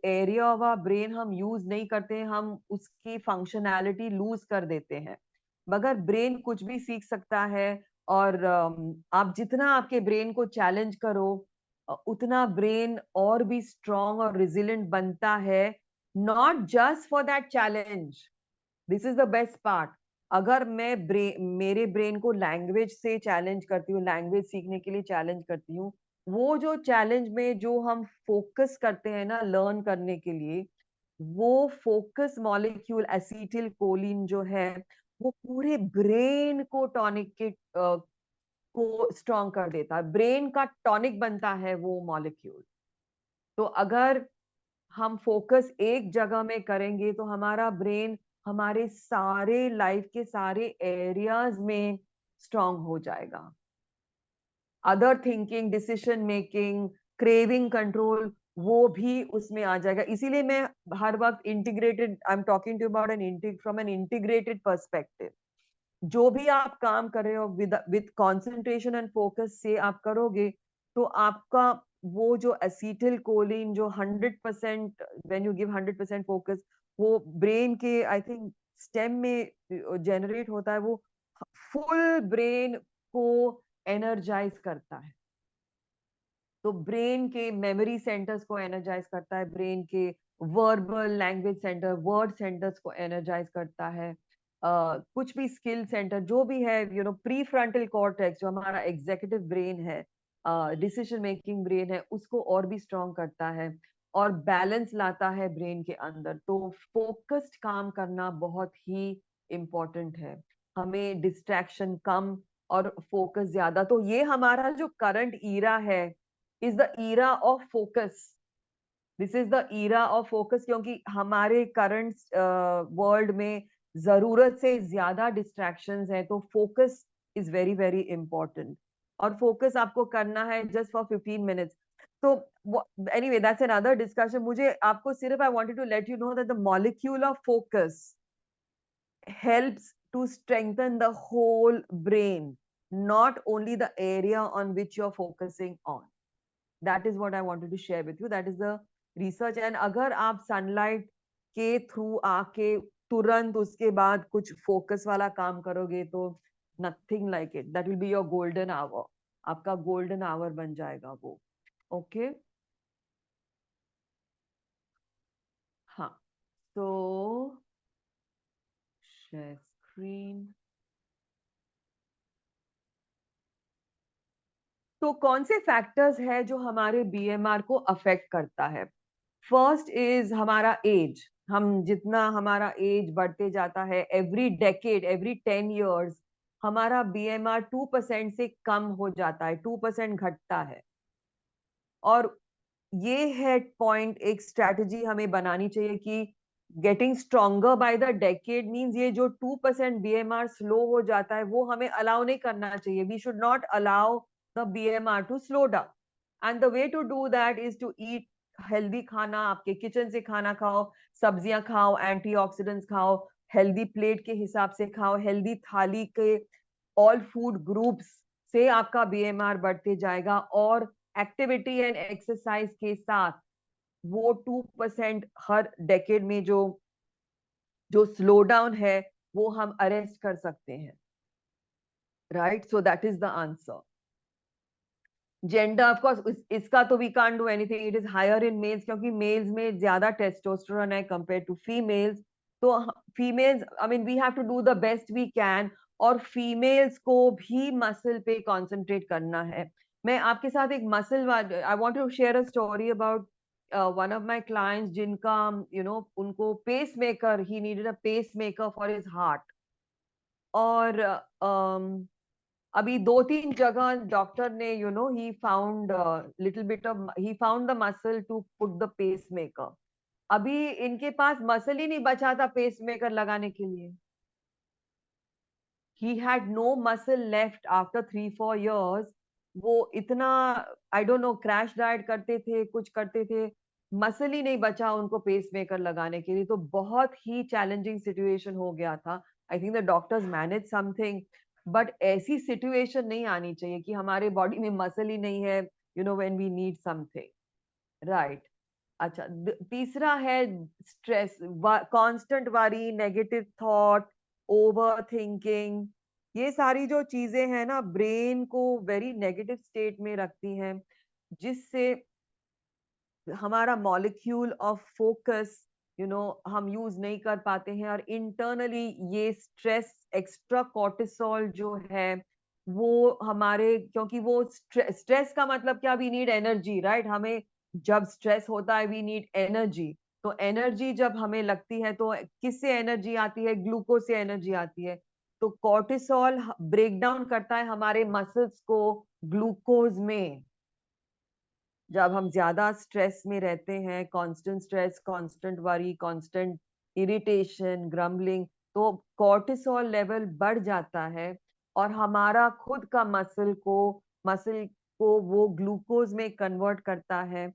Speaker 1: area of our brain हम यूज नहीं करते हैं, हम उसकी फंक्शनैलिटी लूज कर देते हैं। मगर ब्रेन कुछ भी सीख सकता है, और आप जितना आपके ब्रेन को चैलेंज करो उतना ब्रेन और भी स्ट्रॉन्ग और रिजिलेंट बनता है, not just for that challenge. This is the best part. अगर मैं मेरे ब्रेन को लैंग्वेज से चैलेंज करती हूँ, लैंग्वेज सीखने के लिए चैलेंज करती हूँ, वो जो चैलेंज में जो हम फोकस करते हैं ना लर्न करने के लिए, वो फोकस मॉलिक्यूल एसिटिल कोलिन जो है, वो पूरे ब्रेन को टॉनिक के को स्ट्रॉन्ग कर देता है, ब्रेन का टॉनिक बनता है वो मॉलिक्यूल। तो अगर हम फोकस एक जगह में करेंगे तो हमारा ब्रेन हमारे सारे लाइफ के सारे एरियाज में स्ट्रांग हो जाएगा। Other thinking, decision making, craving control, वो भी उसमें आ जाएगा। इसीलिए मैं हर वक्त integrated, I am talking to about from an integrated perspective. जो भी आप काम कर रहे हो विद कंसंट्रेशन एंड फोकस से आप करोगे, तो आपका वो जो एसिटिल कोलिन जो 100%, व्हेन यू गिव 100% फोकस, वो ब्रेन के आई थिंक स्टेम में जनरेट होता है, वो फुल ब्रेन को एनर्जाइज करता है। तो ब्रेन के मेमोरी सेंटर्स को एनर्जाइज करता है, ब्रेन के verbal language centre, word centres को एनर्जाइज करता है, कुछ भी स्किल सेंटर जो भी है, you know, pre frontal cortex जो हमारा एग्जीक्यूटिव ब्रेन है, डिसीजन मेकिंग ब्रेन है, उसको और भी स्ट्रॉन्ग करता है और बैलेंस लाता है ब्रेन के अंदर। तो फोकस्ड काम करना बहुत ही इम्पोर्टेंट है, हमें डिस्ट्रैक्शन कम और फोकस ज्यादा। तो ये हमारा जो करंट ईरा है is the era of focus. This is the era of focus, क्योंकि हमारे करंट वर्ल्ड में जरूरत से ज्यादा डिस्ट्रैक्शंस हैं, तो focus is very very important. और फोकस आपको करना है जस्ट फॉर 15 मिनट्स। तो एनीवे दैट्स अनदर डिस्कशन। मुझे आपको सिर्फ I wanted to let you know that the molecule of focus helps to strengthen the whole brain, not only the area on which you're focusing on. That is what I wanted to share with you. That is the research. And अगर आप sunlight के through आके तुरंत उसके बाद कुछ focus वाला काम करोगे, तो nothing like it, that will be your golden hour. आपका गोल्डन आवर बन जाएगा वो। ओके, हाँ, तो शेयर स्क्रीन। तो कौन से फैक्टर्स है जो हमारे बीएमआर को अफेक्ट करता है? फर्स्ट इज हमारा एज। हम जितना हमारा एज बढ़ते जाता है, एवरी डेकेड, एवरी 10 years हमारा बीएमआर 2% से कम हो जाता है, 2% घटता है। और ये है पॉइंट, एक स्ट्रैटेजी हमें बनानी चाहिए कि getting stronger by the decade means ये जो 2% बीएमआर स्लो हो जाता है वो हमें अलाउ नहीं करना चाहिए. We should not allow the BMR to slow down. And the way to do that is to eat healthy खाना. आपके किचन से खाना खाओ, सब्जियां खाओ, एंटीऑक्सीडेंट्स खाओ, हेल्दी प्लेट के हिसाब से खाओ, हेल्दी थाली के ऑल फूड ग्रुप्स से आपका बीएमआर बढ़ते जाएगा. और एक्टिविटी एंड एक्सरसाइज के साथ वो 2% हर डेकेड में जो जो स्लो डाउन है वो हम अरेस्ट कर सकते हैं. Right, so that is the answer. Gender of course इसका तो we can't do anything. It is higher in males क्योंकि मेल्स में ज्यादा टेस्टोस्टेरोन है कंपेयर टू फीमेल्स. तो females, I mean we have to do the best we can. और females को भी मसल पे कंसंट्रेट करना है. मैं आपके साथ एक muscle, I want to share a story about one of my clients जिनका उनको pacemaker, he needed a pacemaker for his heart. और अभी 2-3 जगह डॉक्टर ने he found little bit of, he found the muscle to put the pacemaker. अभी इनके पास muscle ही नहीं बचा था पेसमेकर लगाने के लिए. He had no muscle left after 3-4 years. वो इतना, आई डोंट नो, क्रैश डाइट करते थे, कुछ करते थे, मसल ही नहीं बचा उनको पेसमेकर लगाने के लिए. तो बहुत ही चैलेंजिंग सिचुएशन हो गया था. I think the doctors manage something, but ऐसी सिचुएशन नहीं आनी चाहिए कि हमारे बॉडी में मसल ही नहीं है when we need something. Right. अच्छा, तीसरा है stress, constant worry, negative thought, overthinking. ये सारी जो चीजें हैं ना, ब्रेन को वेरी नेगेटिव स्टेट में रखती हैं, जिससे हमारा मॉलिक्यूल ऑफ फोकस हम यूज नहीं कर पाते हैं. और इंटरनली ये स्ट्रेस, एक्स्ट्रा कोर्टिसोल जो है वो हमारे, क्योंकि वो स्ट्रेस का मतलब क्या, वी नीड एनर्जी, राइट. हमें जब स्ट्रेस होता है वी नीड एनर्जी. तो एनर्जी जब हमें लगती है तो किससे एनर्जी आती है? ग्लूकोज से एनर्जी आती है. तो कोर्टिसोल ब्रेक डाउन करता है हमारे मसल्स को ग्लूकोज में. जब हम ज्यादा स्ट्रेस में रहते हैं, constant stress, constant worry, constant irritation, grumbling, तो कोर्टिसोल लेवल बढ़ जाता है और हमारा खुद का मसल को वो ग्लूकोज में कन्वर्ट करता है.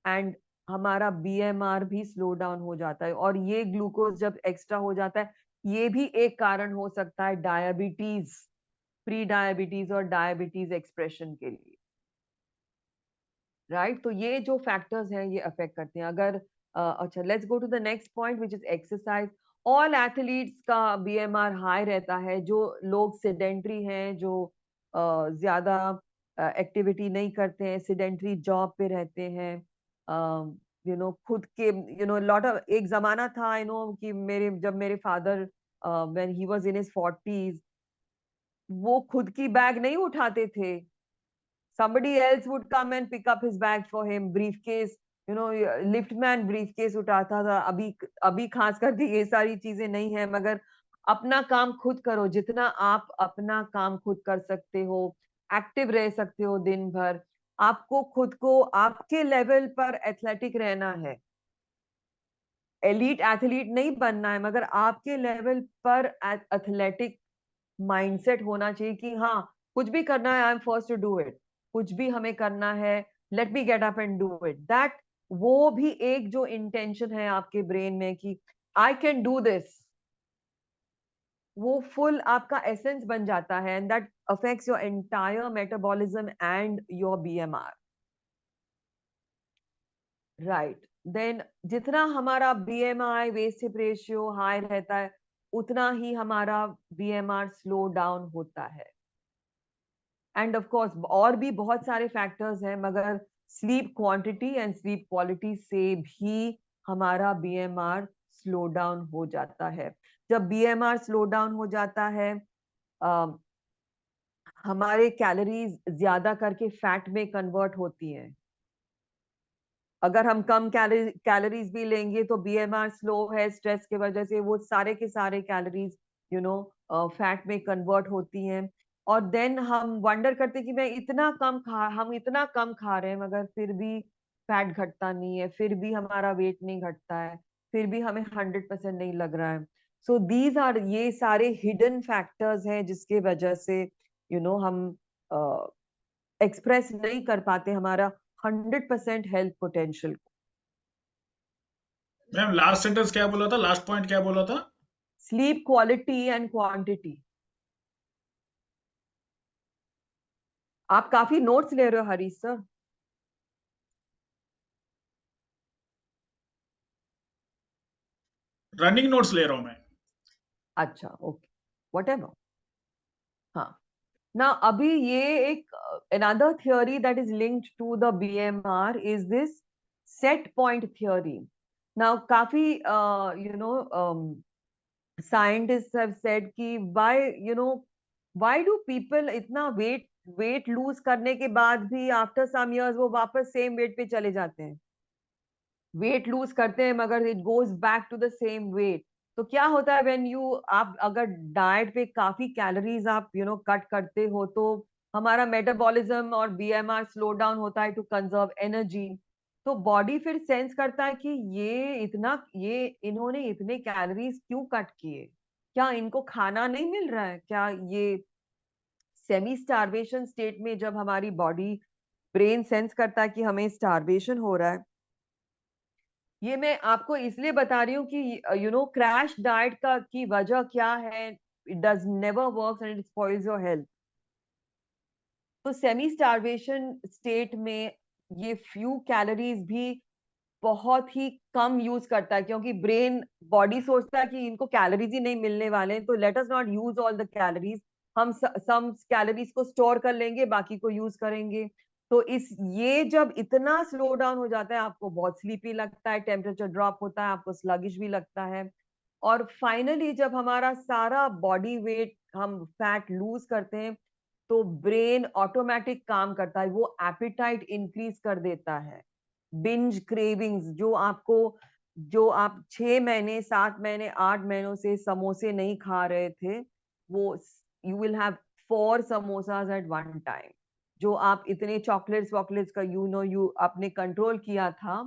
Speaker 1: एंड हमारा बीएमआर भी स्लो डाउन हो जाता है. और ये ग्लूकोज जब एक्स्ट्रा हो जाता है, ये भी एक कारण हो सकता है डायबिटीज, प्री डायबिटीज और डायबिटीज एक्सप्रेशन के लिए. राइट. तो ये जो फैक्टर्स हैं ये अफेक्ट करते हैं. अगर अच्छा, let's go to the next point which is exercise. All athletes का बीएमआर हाई रहता है. जो लोग सेडेंट्री हैं, जो ज्यादा एक्टिविटी नहीं करते हैं, सेडेंट्री जॉब पे रहते हैं, खुद के लॉट ऑफ, एक जमाना था कि जब मेरे father when he was in his 40s, वो खुद की बैग नहीं उठाते थे. Somebody else would come and pick up his bag for him, briefcase, liftman briefcase उठाता था. अभी खास करके ये सारी चीजें नहीं है, मगर अपना काम खुद करो. जितना आप अपना काम खुद कर सकते हो, एक्टिव रह सकते हो दिन भर, आपको खुद को आपके लेवल पर एथलेटिक रहना है. एलीट एथलीट नहीं बनना है, मगर आपके लेवल पर एथलेटिक माइंडसेट होना चाहिए कि हाँ, कुछ भी करना है, I am first to do it. कुछ भी हमें करना है, let me get up and do it. That, वो भी एक जो इंटेंशन है आपके ब्रेन में कि आई कैन डू दिस, वो फुल आपका एसेंस बन जाता है. And that affects your entire metabolism and your BMR. Right. Then जितना हमारा BMI, waist hip ratio high रहता है, उतना ही हमारा बीएमआर स्लो डाउन होता है. एंड ऑफ कोर्स और भी बहुत सारे फैक्टर्स हैं, मगर sleep quantity and sleep quality से भी हमारा बीएमआर स्लो डाउन हो जाता है. जब बीएमआर स्लो डाउन हो जाता है, हमारे कैलोरीज ज्यादा करके फैट में कन्वर्ट होती हैं. अगर हम कम कैलोरीज भी लेंगे तो बीएमआर स्लो है, स्ट्रेस की वजह से वो सारे के सारे कैलोरीज फैट में कन्वर्ट होती हैं. और देन हम वंडर करते कि हम इतना कम खा रहे हैं, मगर फिर भी फैट घटता नहीं है, फिर भी हमारा वेट नहीं घटता है, फिर भी हमें 100% नहीं लग रहा है। सो दीज आर, ये सारे हिडन फैक्टर्स हैं जिसके वजह से हम एक्सप्रेस नहीं कर पाते हमारा 100% हेल्थ पोटेंशियल को।
Speaker 3: मैम लास्ट सेंटेंस क्या बोला था, लास्ट पॉइंट क्या बोला था?
Speaker 1: Sleep quality and quantity. आप काफी नोट्स ले रहे हो हरीश सर।
Speaker 3: रनिंग नोट्स ले रहा हूं मैं।
Speaker 1: अच्छा, ओके, व्हाटएवर। हाँ, ना अभी ये एक another theory that is linked to the BMR is this set point theory. Now काफी scientists have said कि why do people इतना weight lose करने के बाद भी after some years वो वापस same weight पे चले जाते हैं? वेट लूज करते हैं मगर it goes back to the same weight. तो क्या होता है व्हेन आप अगर डाइट पे काफी कैलोरीज आप कट करते हो, तो हमारा मेटाबॉलिज्म और बीएमआर स्लो डाउन होता है टू कंजर्व एनर्जी। तो बॉडी फिर सेंस करता है कि ये इन्होंने इतने कैलोरीज क्यों कट किए, क्या इनको खाना नहीं मिल रहा है क्या? ये सेमी स्टारवेशन स्टेट में जब हमारी बॉडी ब्रेन सेंस करता है कि हमें स्टारवेशन हो रहा है। ये मैं आपको इसलिए बता रही हूँ कि क्रैश डाइट का की वजह क्या है। It does never work and it spoils your health. तो सेमी स्टारवेशन स्टेट में ये फ्यू कैलोरीज भी बहुत ही कम यूज करता है, क्योंकि ब्रेन बॉडी सोचता है कि इनको कैलोरीज ही नहीं मिलने वाले हैं, तो let us not use all the calories. हम सम कैलोरीज को स्टोर कर लेंगे, बाकी को यूज करेंगे। तो ये जब इतना स्लो डाउन हो जाता है, आपको बहुत स्लीपी लगता है, टेम्परेचर ड्रॉप होता है, आपको स्लगिश भी लगता है। और फाइनली जब हमारा सारा बॉडी वेट हम फैट लूज करते हैं, तो ब्रेन ऑटोमेटिक काम करता है, वो एपिटाइट इंक्रीज कर देता है। बिंज क्रेविंग्स, जो आप 6 महीने 7 महीने 8 महीनों से समोसे नहीं खा रहे थे, वो you will have 4 samosas at one time. जो आप इतने चॉकलेट्स का यू आपने कंट्रोल किया था,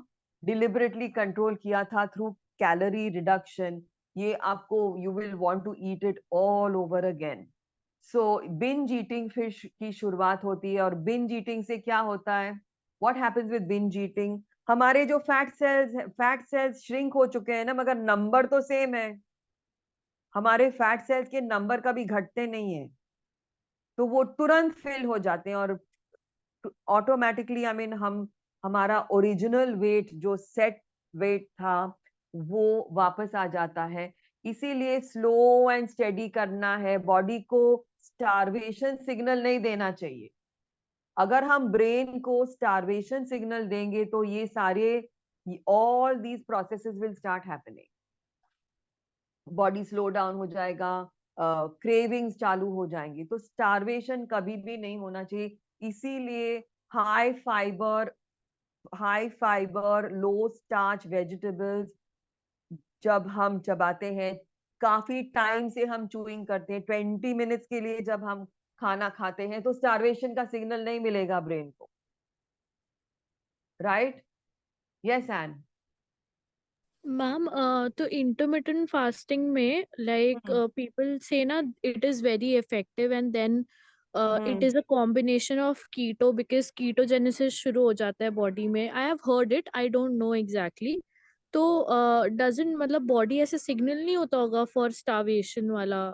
Speaker 1: डिलिबरेटली कंट्रोल किया था थ्रू कैलोरी रिडक्शन, ये आपको you will want to eat it all over again. So binge eating फिर की शुरुआत होती है। और बिंज ईटिंग से क्या होता है, what happens with binge eating? हमारे जो फैट सेल्स श्रिंक हो चुके हैं ना, मगर नंबर तो सेम है। हमारे फैट सेल्स के नंबर कभी घटते नहीं है, तो वो तुरंत फिल हो जाते हैं और ऑटोमेटिकली हमारा ओरिजिनल वेट जो सेट वेट था वो वापस आ जाता है। इसीलिए स्लो एंड स्टेडी करना है, बॉडी को स्टारवेशन सिग्नल नहीं देना चाहिए। अगर हम ब्रेन को स्टारवेशन सिग्नल देंगे तो ये सारे all these processes will start happening. Body slow down हो जाएगा, क्रेविंग्स चालू हो जाएंगी। तो स्टारवेशन कभी भी नहीं होना चाहिए। इसीलिए हाई फाइबर लो स्टार्च वेजिटेबल्स जब हम चबाते हैं, काफी टाइम से हम चूइंग करते हैं, 20 मिनट्स के लिए जब हम खाना खाते हैं, तो स्टारवेशन का सिग्नल नहीं मिलेगा ब्रेन को। राइट? यस एन।
Speaker 4: मैम तो इंटरमिटेंट फास्टिंग में लाइक पीपल से ना it is very effective and then it is a combination of keto because ketogenesis शुरू हो जाता है बॉडी में। I have heard it, I don't know exactly. तो डजंट मतलब बॉडी ऐसे सिग्नल नहीं होता होगा फॉर स्टार्वेशन वाला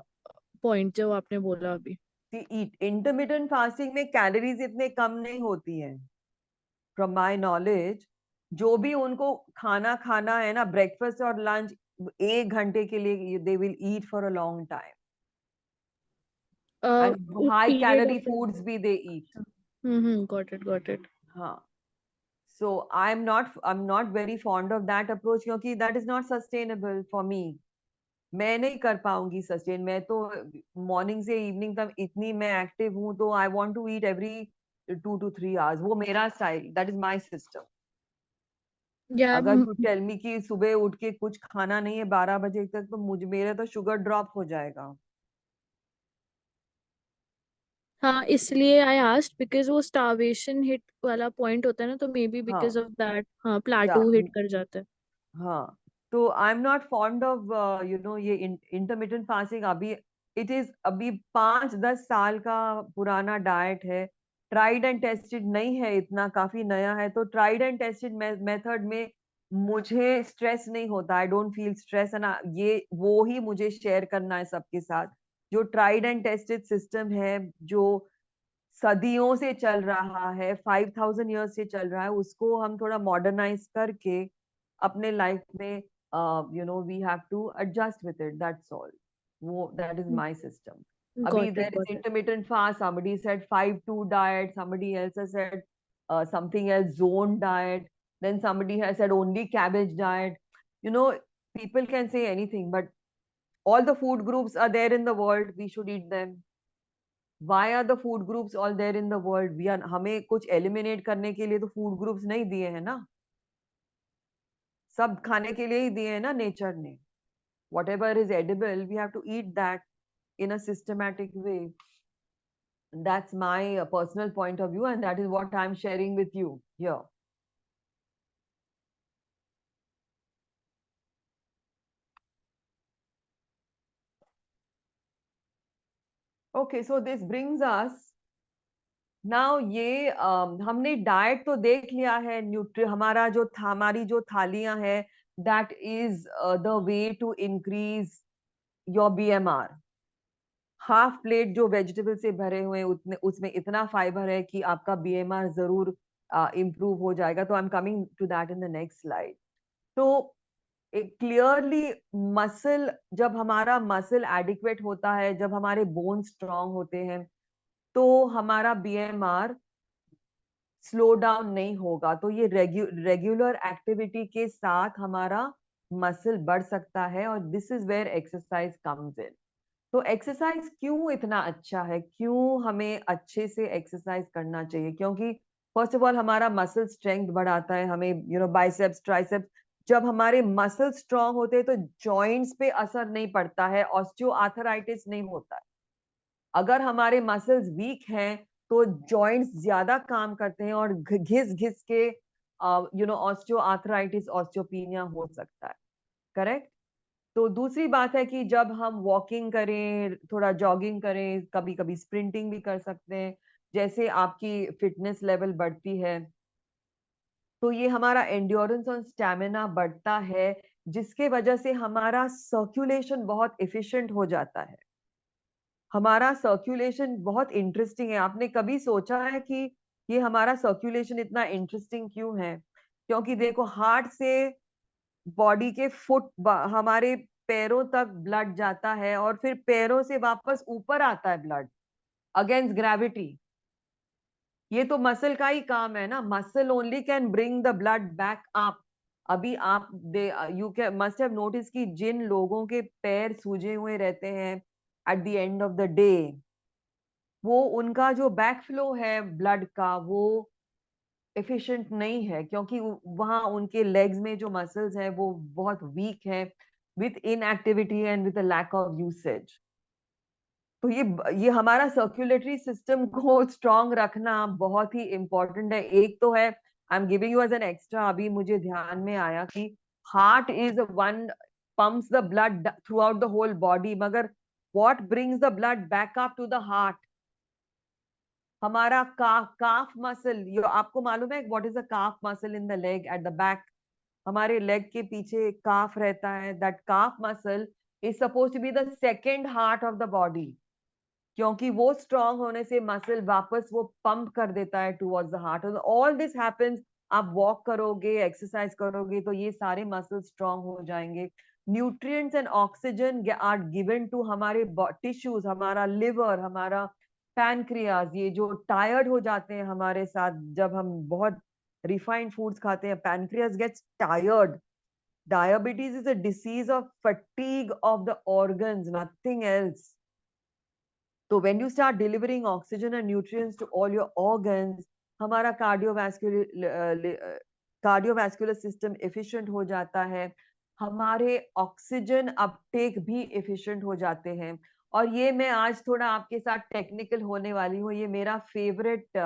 Speaker 4: पॉइंट जो आपने बोला अभी?
Speaker 1: इंटरमिटेंट फास्टिंग में कैलोरीज इतने कम नहीं होती हैं फ्रॉम माय नॉलेज। जो भी उनको खाना खाना है ना, ब्रेकफास्ट और लंच 1 घंटे के लिए they will eat for a long time, and high
Speaker 4: period
Speaker 1: calorie
Speaker 4: of
Speaker 1: foods भी दे ईट।
Speaker 4: Got it.
Speaker 1: हाँ, so I'm not very fond of that approach, क्योंकि that is not sustainable for me. मैं नहीं कर पाऊंगी sustain. मैं तो morning से इवनिंग तक इतनी मैं एक्टिव हूँ, तो I want to eat every 2 to 3 hours। वो मेरा style, that is my system.
Speaker 4: या
Speaker 1: अगर यू टेल मी कि सुबह उठ के कुछ खाना नहीं है 12 बजे तक, तो मेरा तो शुगर ड्रॉप हो जाएगा।
Speaker 4: हाँ, इसलिए आई आस्क्ड बिकॉज वो स्टारवेशन हिट वाला पॉइंट होता है ना, तो मे बी बिकॉज
Speaker 1: हाँ
Speaker 4: ऑफ दैट हाँ
Speaker 1: या
Speaker 4: प्लेटू हिट कर जाता है।
Speaker 1: हाँ, तो I am not fond of ये इंटरमिटेंट फास्टिंग। अभी इट इज अभी 5-10 साल का पुराना डाइट है, ट्राइड एंड टेस्टेड नहीं है, इतना काफी नया है। तो ट्राइड एंड टेस्टेड मेथड में मुझे स्ट्रेस नहीं होता, I don't feel stress, and ये वो ही मुझे शेयर करना है सबके साथ। जो ट्राइड एंड टेस्टेड सिस्टम है, जो सदियों से चल रहा है, 5000 ईयर्स से चल रहा है, उसको हम थोड़ा मॉडर्नाइज करके अपने लाइफ में we have to adjust with it, that's all. वो दैट इज माय सिस्टम। अभी
Speaker 4: got it,
Speaker 1: there is
Speaker 4: got it.
Speaker 1: Intermittent fast, somebody said 5-2 diet, somebody else has said something else, zone diet, then somebody has said only cabbage diet. you know People can say anything, but all the food groups are there in the world, we should eat them. Why are the food groups all there in the world? We are, हमें कुछ eliminate करने के लिए तो food groups नहीं दिए हैं ना, सब खाने के लिए ही दिए हैं ना नेचर ने। Whatever is edible, we have to eat that in a systematic way. That's my personal point of view, and that is what I'm sharing with you here. Okay, so this brings us now ये हमने diet तो देख लिया है, हमारा जो हमारी जो थालियां है, that is the way to increase your BMR. Half plate जो वेजिटेबल से भरे हुए उतने उसमें इतना फाइबर है कि आपका बीएमआर जरूर इम्प्रूव हो जाएगा। तो I am coming to that in the next slide. तो क्लियरली मसल, जब हमारा मसल एडिक्वेट होता है, जब हमारे बोन स्ट्रांग होते हैं, तो हमारा बीएमआर स्लो डाउन नहीं होगा। तो ये रेगुलर एक्टिविटी के साथ हमारा मसल बढ़ सकता है, और this is where exercise comes in. तो एक्सरसाइज क्यों इतना अच्छा है, क्यों हमें अच्छे से एक्सरसाइज करना चाहिए? क्योंकि फर्स्ट ऑफ ऑल हमारा मसल स्ट्रेंथ बढ़ाता है, हमें बाइसेप्स ट्राइसेप्स, जब हमारे मसल स्ट्रांग होते हैं तो जॉइंट्स पे असर नहीं पड़ता है, ऑस्टियोआर्थराइटिस नहीं होता है। अगर हमारे मसल्स वीक हैं तो जॉइंट्स ज्यादा काम करते हैं और घिस घिस के ऑस्टियोआर्थराइटिस, ऑस्टियोपीनिया हो सकता है। करेक्ट? तो दूसरी बात है कि जब हम वॉकिंग करें, थोड़ा जॉगिंग करें, कभी कभी स्प्रिंटिंग भी कर सकते हैं, जैसे आपकी फिटनेस लेवल बढ़ती है तो ये हमारा एंड्योरेंस और स्टैमिना बढ़ता है, जिसके वजह से हमारा सर्कुलेशन बहुत एफिशिएंट हो जाता है। हमारा सर्कुलेशन बहुत इंटरेस्टिंग है। आपने कभी सोचा है कि ये हमारा सर्कुलेशन इतना इंटरेस्टिंग क्यों है? क्योंकि देखो, हार्ट से बॉडी के हमारे पैरों तक ब्लड जाता है, और फिर पैरों से वापस ऊपर आता है ब्लड अगेंस्ट ग्रेविटी। ये तो मसल का ही काम है ना, muscle only can bring the blood back up. अभी आप you can must have notice कि जिन लोगों के पैर सूजे हुए रहते हैं at the end of the day, वो उनका जो बैक फ्लो है ब्लड का, वो एफिशिएंट नहीं है, क्योंकि वहां उनके लेग्स में जो मसल्स हैं वो बहुत वीक है, with inactivity and with lack of usage. तो ये हमारा सर्कुलेटरी सिस्टम को स्ट्रांग रखना बहुत ही इंपॉर्टेंट है। एक तो है, I am giving you as an extra, अभी मुझे ध्यान में आया कि heart is one pumps the blood throughout the whole body, मगर what brings the blood back up to the heart? हमारा काफ मसल। आपको मालूम है what is the calf muscle in the leg at the back? हमारे leg के पीछे calf रहता है, that calf muscle is suppose to be the second heart of the body, क्योंकि वो स्ट्रांग होने से मसल वापस वो पंप कर देता है towards the heart. All this happens, आप वॉक करोगे, एक्सरसाइज करोगे, तो ये सारे मसल स्ट्रांग हो जाएंगे। Nutrients and oxygen are given to हमारे टिश्यूज, हमारा लिवर, हमारा पैनक्रियाज, ये जो टायर्ड हो जाते हैं हमारे साथ जब हम बहुत रिफाइंड फूड्स खाते हैं, pancreas gets tired. Diabetes is a disease of fatigue of the organs, nothing else. So when you start delivering oxygen and nutrients to all your organs, हमारा कार्डियोवैस्कुलर सिस्टम एफिशिएंट हो जाता है, हमारे oxygen Uptake भी efficient हो जाते हैं, और ये मैं आज थोड़ा आपके साथ टेक्निकल होने वाली हूँ। ये मेरा फेवरेट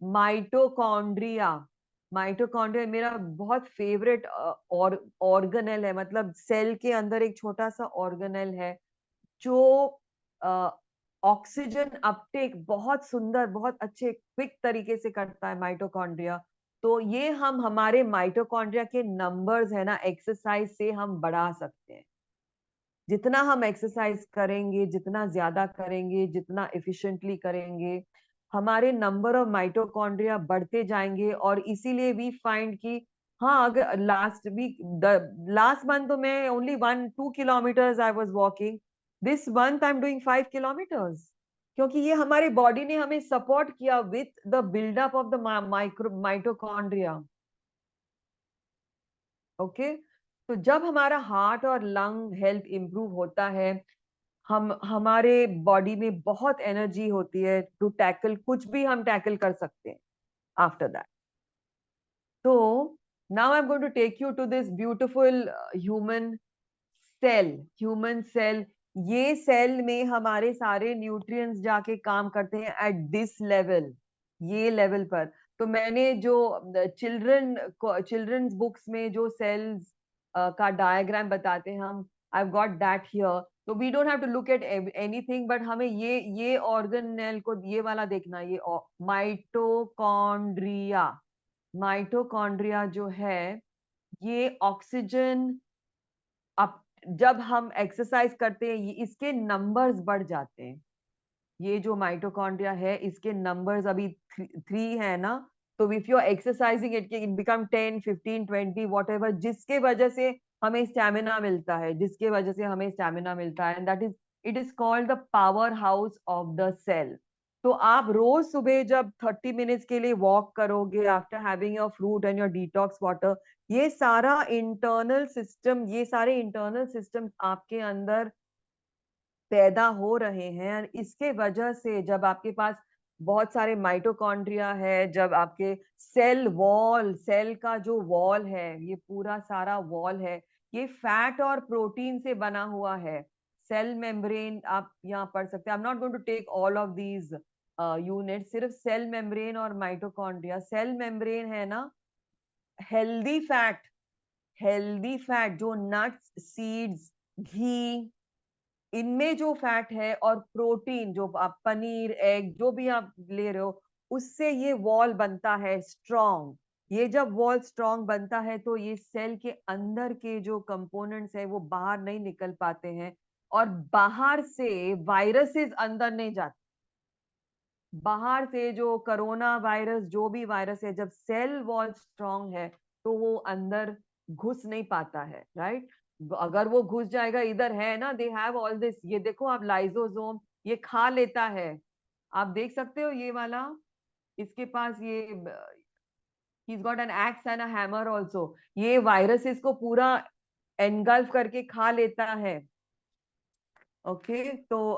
Speaker 1: माइटोकॉन्ड्रिया, माइटोकॉन्ड्रिया मेरा बहुत फेवरेट ऑर्गेनेल है, मतलब सेल के अंदर एक छोटा सा ऑर्गेनेल है जो ऑक्सीजन अपटेक बहुत सुंदर, बहुत अच्छे क्विक तरीके से करता है माइटोकॉन्ड्रिया। तो ये हम हमारे माइटोकॉन्ड्रिया के नंबर्स है ना, एक्सरसाइज से हम बढ़ा सकते हैं। जितना हम एक्सरसाइज करेंगे, जितना ज्यादा करेंगे, जितना एफिशिएंटली करेंगे, हमारे नंबर ऑफ माइटोकॉन्ड्रिया बढ़ते जाएंगे। और इसीलिए वी फाइंड कि हाँ, अगर लास्ट मंथ तो मैं only 1-2 kilometres I was walking, this month I am doing 5 kilometres, क्योंकि ये हमारे बॉडी ने हमें सपोर्ट किया with the buildup of the mitochondria. Okay, तो जब हमारा हार्ट और लंग हेल्थ इंप्रूव होता है, हम हमारे बॉडी में बहुत एनर्जी होती है टू टैकल, कुछ भी हम टैकल कर सकते हैं आफ्टर दैट। तो now I am going to take you to this beautiful human cell. ये सेल में हमारे सारे न्यूट्रिएंट्स जाके काम करते हैं एट दिस लेवल, ये लेवल पर। तो मैंने जो चिल्ड्रंस बुक्स में जो सेल्स का डायग्राम बताते हैं हम, आई गॉट दैट हियर। तो we don't have to look at anything, but हमें ये ऑर्गेनेल को ये वाला देखना, ये माइटोकॉन्ड्रिया। माइटोकॉन्ड्रिया जो है ये ऑक्सीजन, अब जब हम एक्सरसाइज करते हैं इसके नंबर्स बढ़ जाते हैं। ये जो माइटोकॉन्ड्रिया है इसके नंबर्स अभी 3 है ना, तो if you are exercising it become 10, 15, 20 whatever, जिसके वजह से हमें स्टैमिना मिलता है, जिसके वजह से हमें स्टैमिना मिलता है, and that is, it is called the power house of the cell. तो आप रोज सुबह जब 30 मिनट्स के लिए वॉक करोगे after having your fruit and your detox water, ये सारे इंटरनल सिस्टम आपके अंदर पैदा हो रहे हैं। और इसके वजह से जब आपके पास बहुत सारे माइटोकॉन्ड्रिया है, जब आपके सेल का जो वॉल है, ये पूरा सारा वॉल है, ये फैट और प्रोटीन से बना हुआ है। सेल मेम्ब्रेन आप यहाँ पढ़ सकते हैं। I am not going to take all of these unit, सिर्फ सेल मेम्ब्रेन और माइटोकॉन्ड्रिया। सेल मेम्ब्रेन है ना, हेल्दी फैट जो नट्स, सीड्स, घी, इनमें जो फैट है, और प्रोटीन जो आप पनीर, एग जो भी आप ले रहे हो, उससे ये वॉल बनता है स्ट्रॉन्ग। ये जब वॉल स्ट्रॉन्ग बनता है तो ये सेल के अंदर के जो कंपोनेंट्स है वो बाहर नहीं निकल पाते हैं, और बाहर से वायरसेस अंदर नहीं जाते। बाहर से जो कोरोना वायरस, जो भी वायरस है, जब सेल वॉल स्ट्रॉन्ग है तो वो अंदर घुस नहीं पाता है, राइट। अगर वो घुस जाएगा, इधर है ना, दे हैव ऑल दिस, ये देखो आप, लाइसोसोम, ये खा लेता है। आप देख सकते हो ये वाला, इसके पास ये, he's got an axe and a hammer also, ये वायरस इसको पूरा एनगल्फ करके खा लेता है। ओके, तो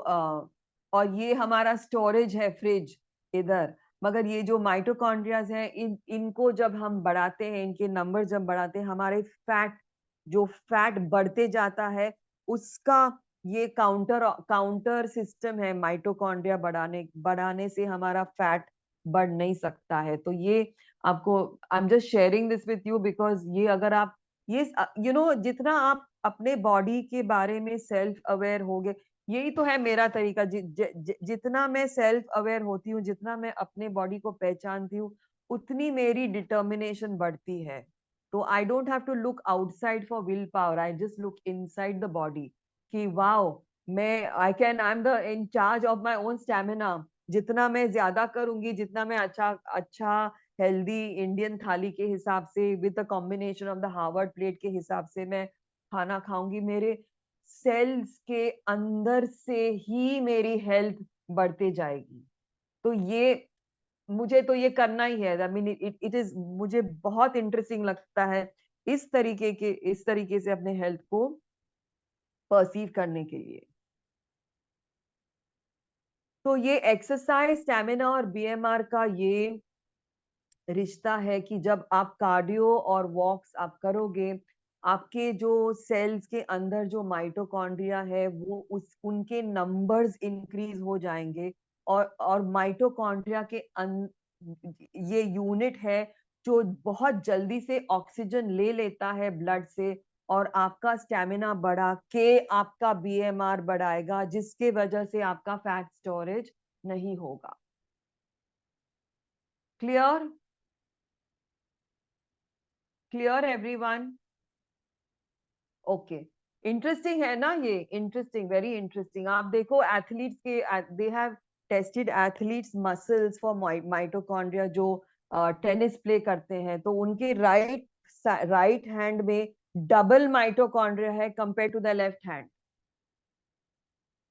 Speaker 1: और ये हमारा स्टोरेज है, फ्रिज इधर। मगर ये जो माइटोकॉन्ड्रियाज हैं, इनको जब हम बढ़ाते हैं, इनके नंबर जब बढ़ाते हैं, हमारे फैट बढ़ते जाता है, उसका ये काउंटर सिस्टम है। माइटोकॉन्ड्रिया बढ़ाने से हमारा फैट बढ़ नहीं सकता है। तो ये आपको, I am just sharing this with you because ये, अगर आप ये जितना आप अपने बॉडी के बारे में सेल्फ अवेयर होगे, यही तो है मेरा तरीका। जितना मैं सेल्फ अवेयर होती हूँ, जितना मैं अपने बॉडी को पहचानती हूँ, उतनी मेरी डिटर्मिनेशन बढ़ती है। तो I don't have to look outside for willpower, I just look inside the body कि wow, I am the in charge of my own stamina. जितना मैं ज्यादा करूंगी, जितना मैं अच्छा हेल्दी इंडियन थाली के हिसाब से, with the combination of the Harvard plate के हिसाब से मैं खाना खाऊंगी, मेरे सेल्स के अंदर से ही मेरी हेल्थ बढ़ते जाएगी। तो मुझे तो ये करना ही है। आई मीन इट इज, मुझे बहुत इंटरेस्टिंग लगता है इस तरीके से अपने हेल्थ को परसीव करने के लिए। तो ये एक्सरसाइज, स्टैमिना और बीएमआर का ये रिश्ता है कि जब आप कार्डियो और वॉक्स आप करोगे आपके जो सेल्स के अंदर जो माइटोकॉन्ड्रिया है वो उनके नंबर्स इंक्रीज हो जाएंगे, और माइटोकॉन्ड्रिया के ये यूनिट है जो बहुत जल्दी से ऑक्सीजन ले लेता है ब्लड से, और आपका स्टेमिना बढ़ा के आपका बीएमआर बढ़ाएगा, जिसके वजह से आपका फैट स्टोरेज नहीं होगा। Clear? Clear everyone? Okay, interesting है ना ये, इंटरेस्टिंग, वेरी इंटरेस्टिंग। आप देखो एथलीट्स के, they have tested athletes muscles for mitochondria जो टेनिस प्ले करते हैं, तो उनके राइट हैंड में डबल माइटोकॉन्ड्रिया है compare to the left hand.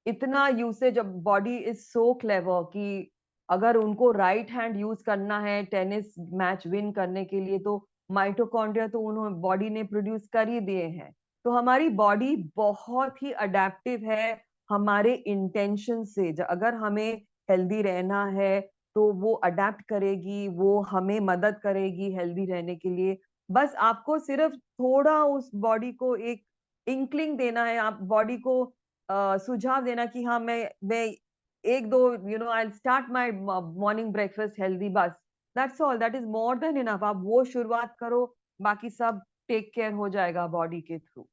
Speaker 1: इतना usage, body is so clever कि अगर उनको राइट हैंड यूज करना है टेनिस मैच विन करने के लिए, तो माइटोकॉन्ड्रिया तो उन्होंने बॉडी ने प्रोड्यूस कर ही दिए हैं। तो हमारी बॉडी बहुत ही अडेप्टिव है हमारे इंटेंशन से। अगर हमें हेल्दी रहना है तो वो अडेप्ट करेगी, वो हमें मदद करेगी हेल्दी रहने के लिए। बस आपको सिर्फ थोड़ा उस बॉडी को एक इंक्लिंग देना है, आप बॉडी को सुझाव देना कि हाँ मैं एक दो I start my morning breakfast healthy, बस that's all, that is more than enough. आप वो शुरुआत करो, बाकी सब टेक केयर हो जाएगा बॉडी के थ्रू।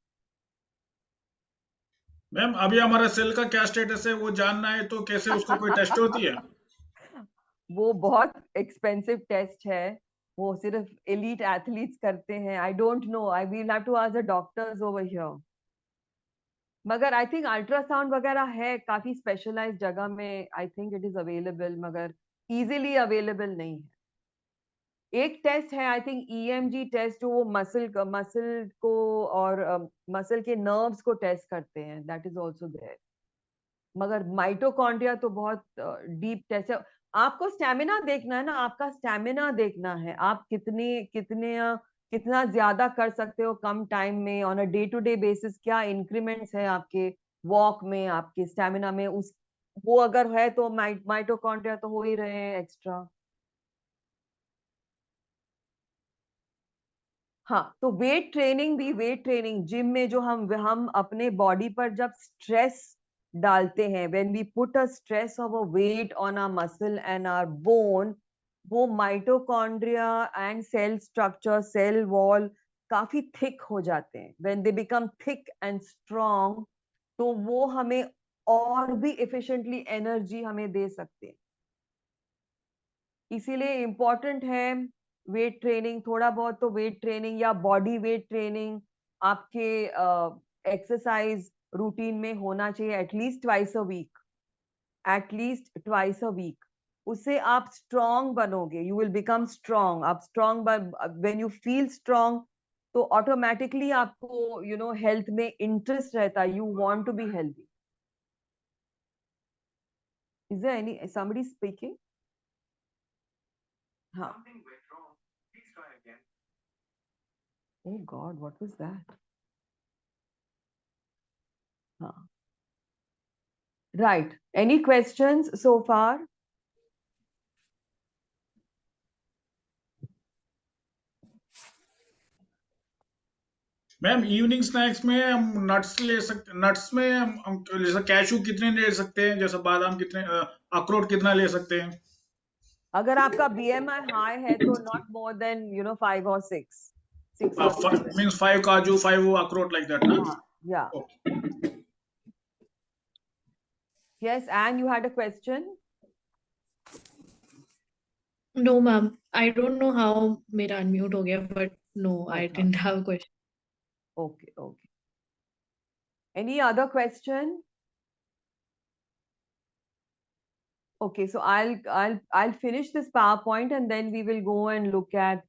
Speaker 3: मैम अभी हमारा सेल का क्या स्टेटस है वो जानना है, तो कैसे उसको कोई टेस्ट होती है?
Speaker 1: वो बहुत एक्सपेंसिव टेस्ट है, वो सिर्फ एलीट एथलीट्स करते हैं। I don't know, I will have to ask the doctors over here. मगर आई थिंक अल्ट्रासाउंड वगैरह है काफी स्पेशलाइज्ड जगह में, I think it is available, मगर इजीली अवेलेबल नहीं है। एक टेस्ट है आई थिंक ईएमजी टेस्ट, जो वो मसल को और मसल के नर्व्स को टेस्ट करते हैं, दैट इज आल्सो देयर। मगर माइटोकॉन्ड्रिया तो बहुत डीप टेस्ट है। आपको स्टैमिना देखना है ना, आपका स्टैमिना देखना है, आप कितना ज्यादा कर सकते हो कम टाइम में, on a day to day basis क्या इंक्रीमेंट्स है आपके वॉक में, आपके स्टैमिना में, उस वो अगर है तो माइटोकॉन्ड्रिया तो हो ही रहे हैं एक्स्ट्रा। हाँ, तो वेट ट्रेनिंग भी, वेट ट्रेनिंग जिम में जो हम अपने बॉडी पर जब स्ट्रेस डालते हैं, when we put a stress of a weight on our muscle and our bone, वो mitochondria and cell structure, cell wall काफी थिक हो जाते हैं। When they become thick and strong, तो वो हमें और भी एफिशिएंटली एनर्जी हमें दे सकते हैं। इसीलिए इम्पोर्टेंट है वेट ट्रेनिंग, थोड़ा बहुत तो वेट ट्रेनिंग या बॉडी वेट ट्रेनिंग आपके एक्सरसाइज रूटीन में होना चाहिए, at least twice a week, at least twice a week. उससे आप स्ट्रॉन्ग बनोगे, यू विल बिकम स्ट्रॉन्ग। आप strong, when you feel strong, तो ऑटोमेटिकली आपको हेल्थ में इंटरेस्ट रहता है, you want to be healthy. Is there any somebody speaking? हाँ। Oh God, what was that? Right. Any questions so far?
Speaker 3: Ma'am evening snacks में हम nuts ले सकते, नट्स में हम जैसे कैशू कितने ले सकते हैं, जैसे बादाम कितने, अखरोट कितना ले सकते हैं?
Speaker 1: अगर आपका BMI हाई है तो not more than 5 or 6 or 7.
Speaker 3: Means 5 काजू 5 वो अखरोट लाइक दैट ना?
Speaker 1: Yeah.
Speaker 3: Okay.
Speaker 1: Yes, and you had a question?
Speaker 4: No, ma'am. I don't know how मेरा unmute हो गया, but no, I
Speaker 1: अच्छा.
Speaker 4: didn't have a question.
Speaker 1: Okay, okay. Any other question? Okay, so I'll finish this PowerPoint and then we will go and look at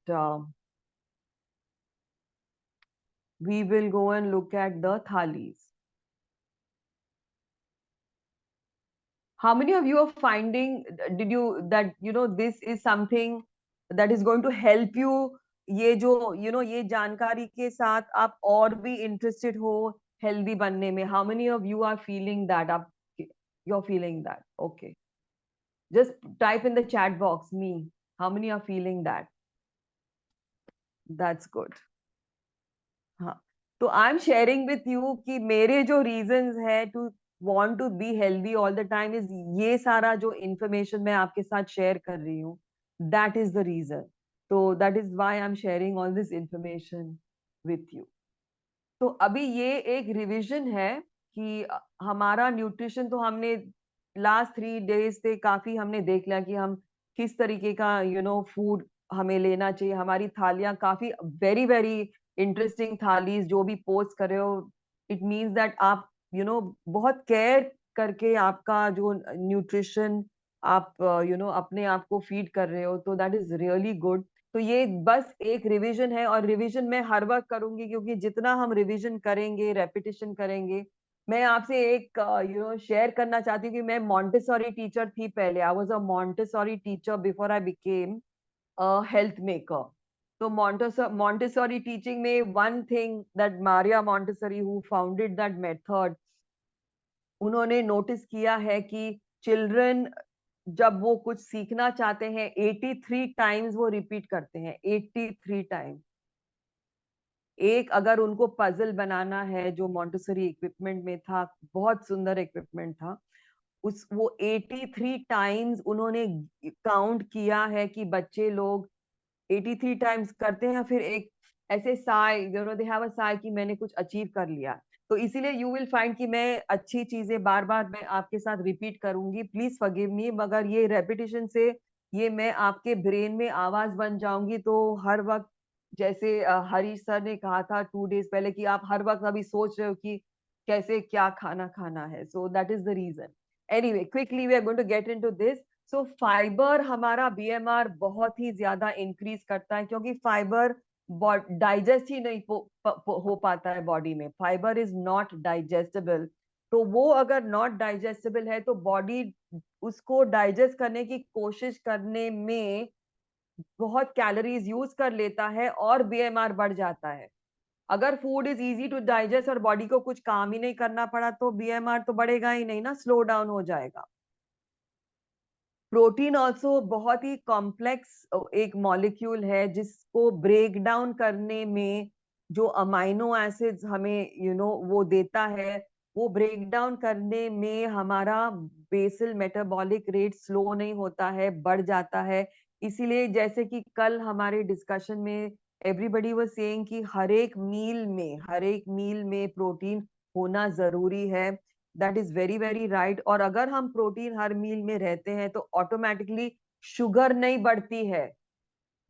Speaker 1: the thalis. How many of you are finding, this is something that is going to help you? ये जो ये जानकारी के साथ आप और भी interested हो healthy बनने में? How many of you are feeling that? You're feeling that? Okay. Just type in the chat box, me. How many are feeling that? That's good. हाँ, तो I am sharing with you कि मेरे जो reasons है to want to be healthy all the time is ये सारा जो information मैं आपके साथ शेयर कर रही हूँ, दैट इज द रीजन. तो that is why I am sharing all this information with you. तो अभी ये एक रिवीजन है कि हमारा न्यूट्रिशन तो हमने लास्ट 3 डेज से काफी हमने देख लिया कि हम किस तरीके का फूड हमें लेना चाहिए. हमारी थालियां काफी वेरी वेरी इंटरेस्टिंग थालीज जो भी पोस्ट कर रहे हो, इट मीन्स दैट आप बहुत केयर करके आपका जो न्यूट्रिशन आप अपने आप को फीड कर रहे हो. तो दैट इज रियली गुड. तो ये बस एक रिवीजन है, और रिवीजन मैं हर वक्त करूंगी क्योंकि जितना हम रिवीजन करेंगे, रेपिटेशन करेंगे. मैं आपसे एक शेयर करना चाहती हूँ कि मैं मॉन्टेसोरी टीचर थी पहले. I was a Montessori teacher before I became a health maker. तो मॉन्टेसोरी टीचिंग में one thing that Maria Montessori who founded that method, उन्होंने नोटिस किया है कि चिल्ड्रन जब वो कुछ सीखना चाहते हैं 83 टाइम्स वो रिपीट करते हैं. 83 टाइम्स. एक अगर उनको पजल बनाना है, जो मॉन्टेसरी इक्विपमेंट में था, बहुत सुंदर इक्विपमेंट था, उस वो 83 टाइम्स उन्होंने काउंट किया है कि बच्चे लोग 83 टाइम्स करते हैं, फिर एक ऐसे Sai, they have a Sai कि मैंने कुछ अचीव कर लिया. तो इसीलिए यू विल फाइंड कि मैं अच्छी चीजें बार बार मैं आपके साथ रिपीट करूंगी. प्लीज फॉरगिव मी, मगर ये रेपिटेशन से ये मैं आपके ब्रेन में आवाज बन जाऊंगी. तो हर वक्त जैसे हरीश सर ने कहा था 2 डेज पहले कि आप हर वक्त अभी सोच रहे हो कि कैसे क्या खाना खाना है. So that is the reason. Anyway, quickly we are going to get into this. So fibre हमारा बीएमआर बहुत ही ज्यादा इंक्रीज करता है, क्योंकि फाइबर डाइजेस्ट ही नहीं हो पाता है बॉडी में. Fibre is not digestible. तो वो अगर नॉट डाइजेस्टेबल है तो बॉडी उसको डाइजेस्ट करने की कोशिश करने में बहुत कैलोरीज यूज कर लेता है और बीएमआर बढ़ जाता है. अगर food is easy to digest और बॉडी को कुछ काम ही नहीं करना पड़ा तो बीएमआर तो बढ़ेगा ही नहीं ना, स्लो डाउन हो जाएगा. प्रोटीन ऑल्सो बहुत ही कॉम्प्लेक्स एक मॉलिक्यूल है जिसको ब्रेक डाउन करने में जो अमाइनो एसिड्स हमें वो देता है, वो ब्रेक डाउन करने में हमारा बेसल मेटाबॉलिक रेट स्लो नहीं होता है, बढ़ जाता है. इसीलिए जैसे कि कल हमारे डिस्कशन में एवरीबडी वाज सेइंग कि हर एक मील में प्रोटीन होना जरूरी है. That is very very right. और अगर हम प्रोटीन हर मील में रहते हैं तो ऑटोमेटिकली शुगर नहीं बढ़ती है,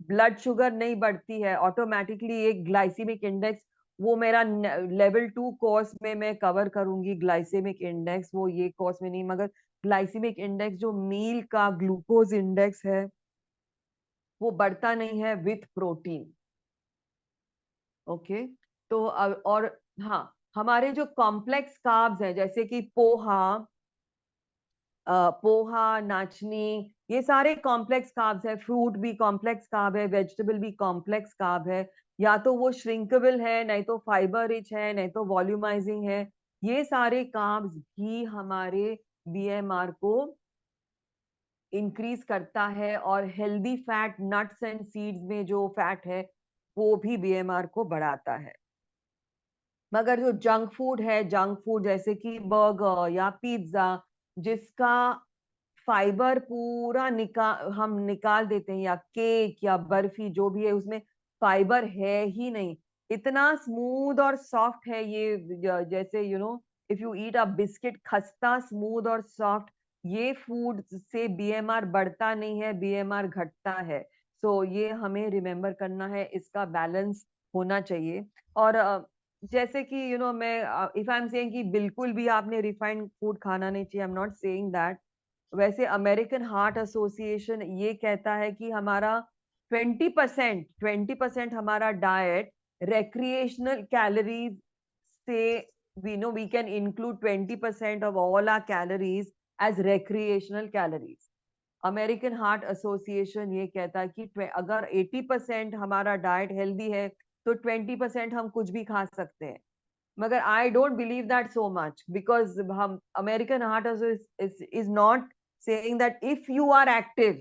Speaker 1: ब्लड शुगर नहीं बढ़ती है. ऑटोमेटिकली एक ग्लाइसीमिक इंडेक्स, वो मेरा लेवल 2 कोर्स में मैं कवर करूंगी ग्लाइसेमिक इंडेक्स. वो ये कोर्स में नहीं, मगर ग्लाइसीमिक इंडेक्स जो मील का ग्लूकोज इंडेक्स है वो बढ़ता नहीं है विथ प्रोटीन. ओके. तो और हाँ, हमारे जो कॉम्प्लेक्स कार्ब्स हैं जैसे कि पोहा, नाचनी, ये सारे कॉम्प्लेक्स कार्ब्स है. फ्रूट भी कॉम्प्लेक्स कार्ब है, वेजिटेबल भी कॉम्प्लेक्स कार्ब है. या तो वो श्रिंकेबल है, नहीं तो फाइबर रिच है, नहीं तो वॉल्यूमाइजिंग है. ये सारे कार्ब्स भी हमारे बीएमआर को इंक्रीज करता है. और healthy fat, nuts and seeds में जो फैट है वो भी बीएमआर को बढ़ाता है. मगर जो जंक फूड जैसे कि बर्गर या पिज्जा, जिसका फाइबर पूरा हम निकाल देते हैं, या केक या बर्फी जो भी है उसमें फाइबर है ही नहीं, इतना स्मूथ और सॉफ्ट है ये. जैसे if you eat a biscuit, खस्ता स्मूथ और सॉफ्ट. ये फूड से बीएमआर बढ़ता नहीं है, बीएमआर घटता है. सो ये हमें रिमेम्बर करना है, इसका बैलेंस होना चाहिए. और जैसे कि मैं इफ आई एम सेइंग कि बिल्कुल भी आपने रिफाइंड फूड खाना नहीं चाहिए, आई एम नॉट सेइंग दैट. वैसे अमेरिकन हार्ट एसोसिएशन ये कहता है कि हमारा 20% हमारा डाइट recreational calories से we can include 20% of all our calories as recreational calories. American heart association ये कहता है कि अगर 80% हमारा डाइट हेल्दी है तो 20% हम कुछ भी खा सकते हैं. मगर I don't believe that so much, because हम American Heart is not saying that if you are active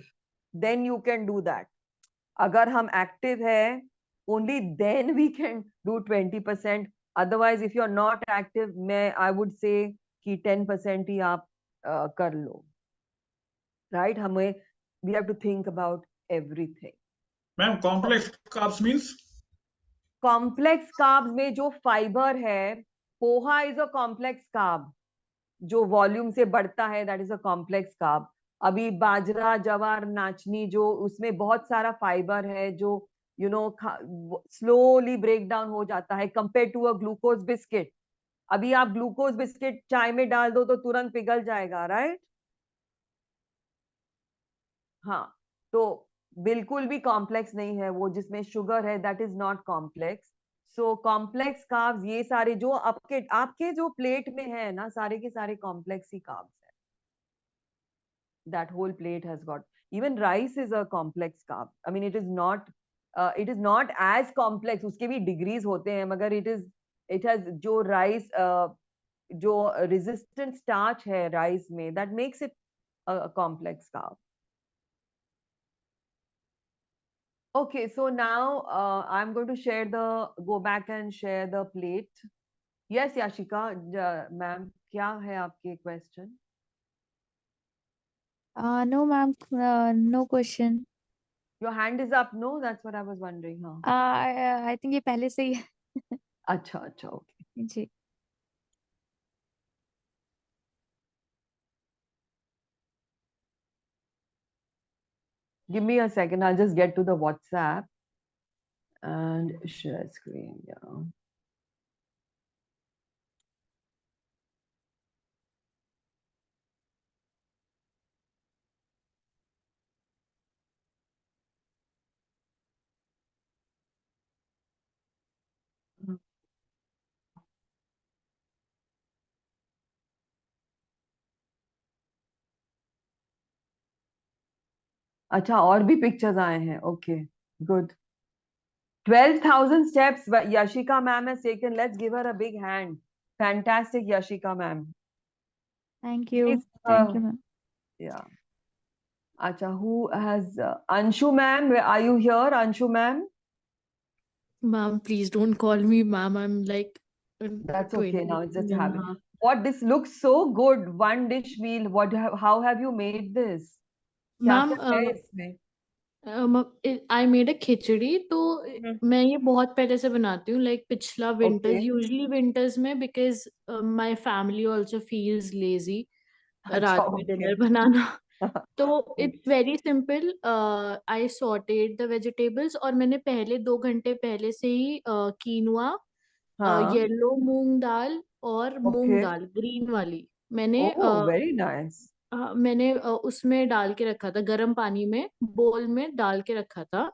Speaker 1: then you can do that. अगर हम एक्टिव है only then we can do 20%. Otherwise if you are not active, मैं I would say कि 10% ही आप कर लो, राइट? हमें we have to think about everything.
Speaker 3: Ma'am complex carbs means?
Speaker 1: Complex carbs में जो फाइबर है, poha is a complex carb, जो वॉल्यूम से बढ़ता है, that is a complex carb. अभी बाजरा, जवार, नाचनी, जो उसमें बहुत सारा फाइबर है, जो you know slowly break down हो जाता है compare to a glucose biscuit. अभी आप ग्लूकोज बिस्किट चाय में डाल दो तो तुरंत पिघल जाएगा, राइट? हाँ, तो बिल्कुल भी कॉम्प्लेक्स नहीं है वो, जिसमें शुगर है that is not complex. So complex carbs ये सारे जो आपके आपके जो प्लेट में है ना, सारे के सारे कॉम्प्लेक्स ही कार्ब्स है। That whole plate has got, even rice is a complex carb. I mean it is not as complex, उसके भी degrees होते हैं, मगर it has जो rice जो resistant starch है rice में, that makes it a complex carb. Okay, so now I'm going to go back and share the plate. Yes, Yashika, ma'am, क्या है आपके question?
Speaker 2: No, ma'am. No question.
Speaker 1: Your hand is up, no? That's what I was wondering, हाँ.
Speaker 2: I think ये पहले से ही है.
Speaker 1: अच्छा, okay.
Speaker 2: Ji.
Speaker 1: Give me a second, I'll just get to the WhatsApp and share screen. Yeah. अच्छा, और भी pictures आए हैं. Okay, good. 12,000 steps Yashika ma'am has taken. Let's give her a big hand. Fantastic, Yashika ma'am.
Speaker 2: Thank you.
Speaker 1: Please,
Speaker 2: Thank you, ma'am.
Speaker 1: yeah. Acha, who has Anshu ma'am? Are you here, Anshu ma'am?
Speaker 4: Ma'am, please don't call me ma'am. I'm like
Speaker 1: That's okay. Now it's just
Speaker 4: 20 and a
Speaker 1: habit.
Speaker 4: half.
Speaker 1: What, this looks so good. One dish meal. How have you made this? क्या
Speaker 4: Ma'am,
Speaker 1: क्या है इसमें?
Speaker 4: I made a खिचड़ी, तो मैं ये बहुत पहले से बनाती हूँ, like पिछला winters,
Speaker 1: Okay.
Speaker 4: usually winters में, because my family also feels lazy
Speaker 1: अच्छा,
Speaker 4: रात में
Speaker 1: okay.
Speaker 4: dinner बनाना. तो it's very simple. I sauteed the vegetables, और मैंने पहले 2 घंटे पहले से ही कीनुआ,
Speaker 1: हाँ.
Speaker 4: येलो मूंग दाल और मूंग
Speaker 1: Okay.
Speaker 4: दाल ग्रीन वाली मैंने
Speaker 1: Oh, very nice.
Speaker 4: उसमें डाल के रखा था, गर्म पानी में बोल में डाल के रखा था.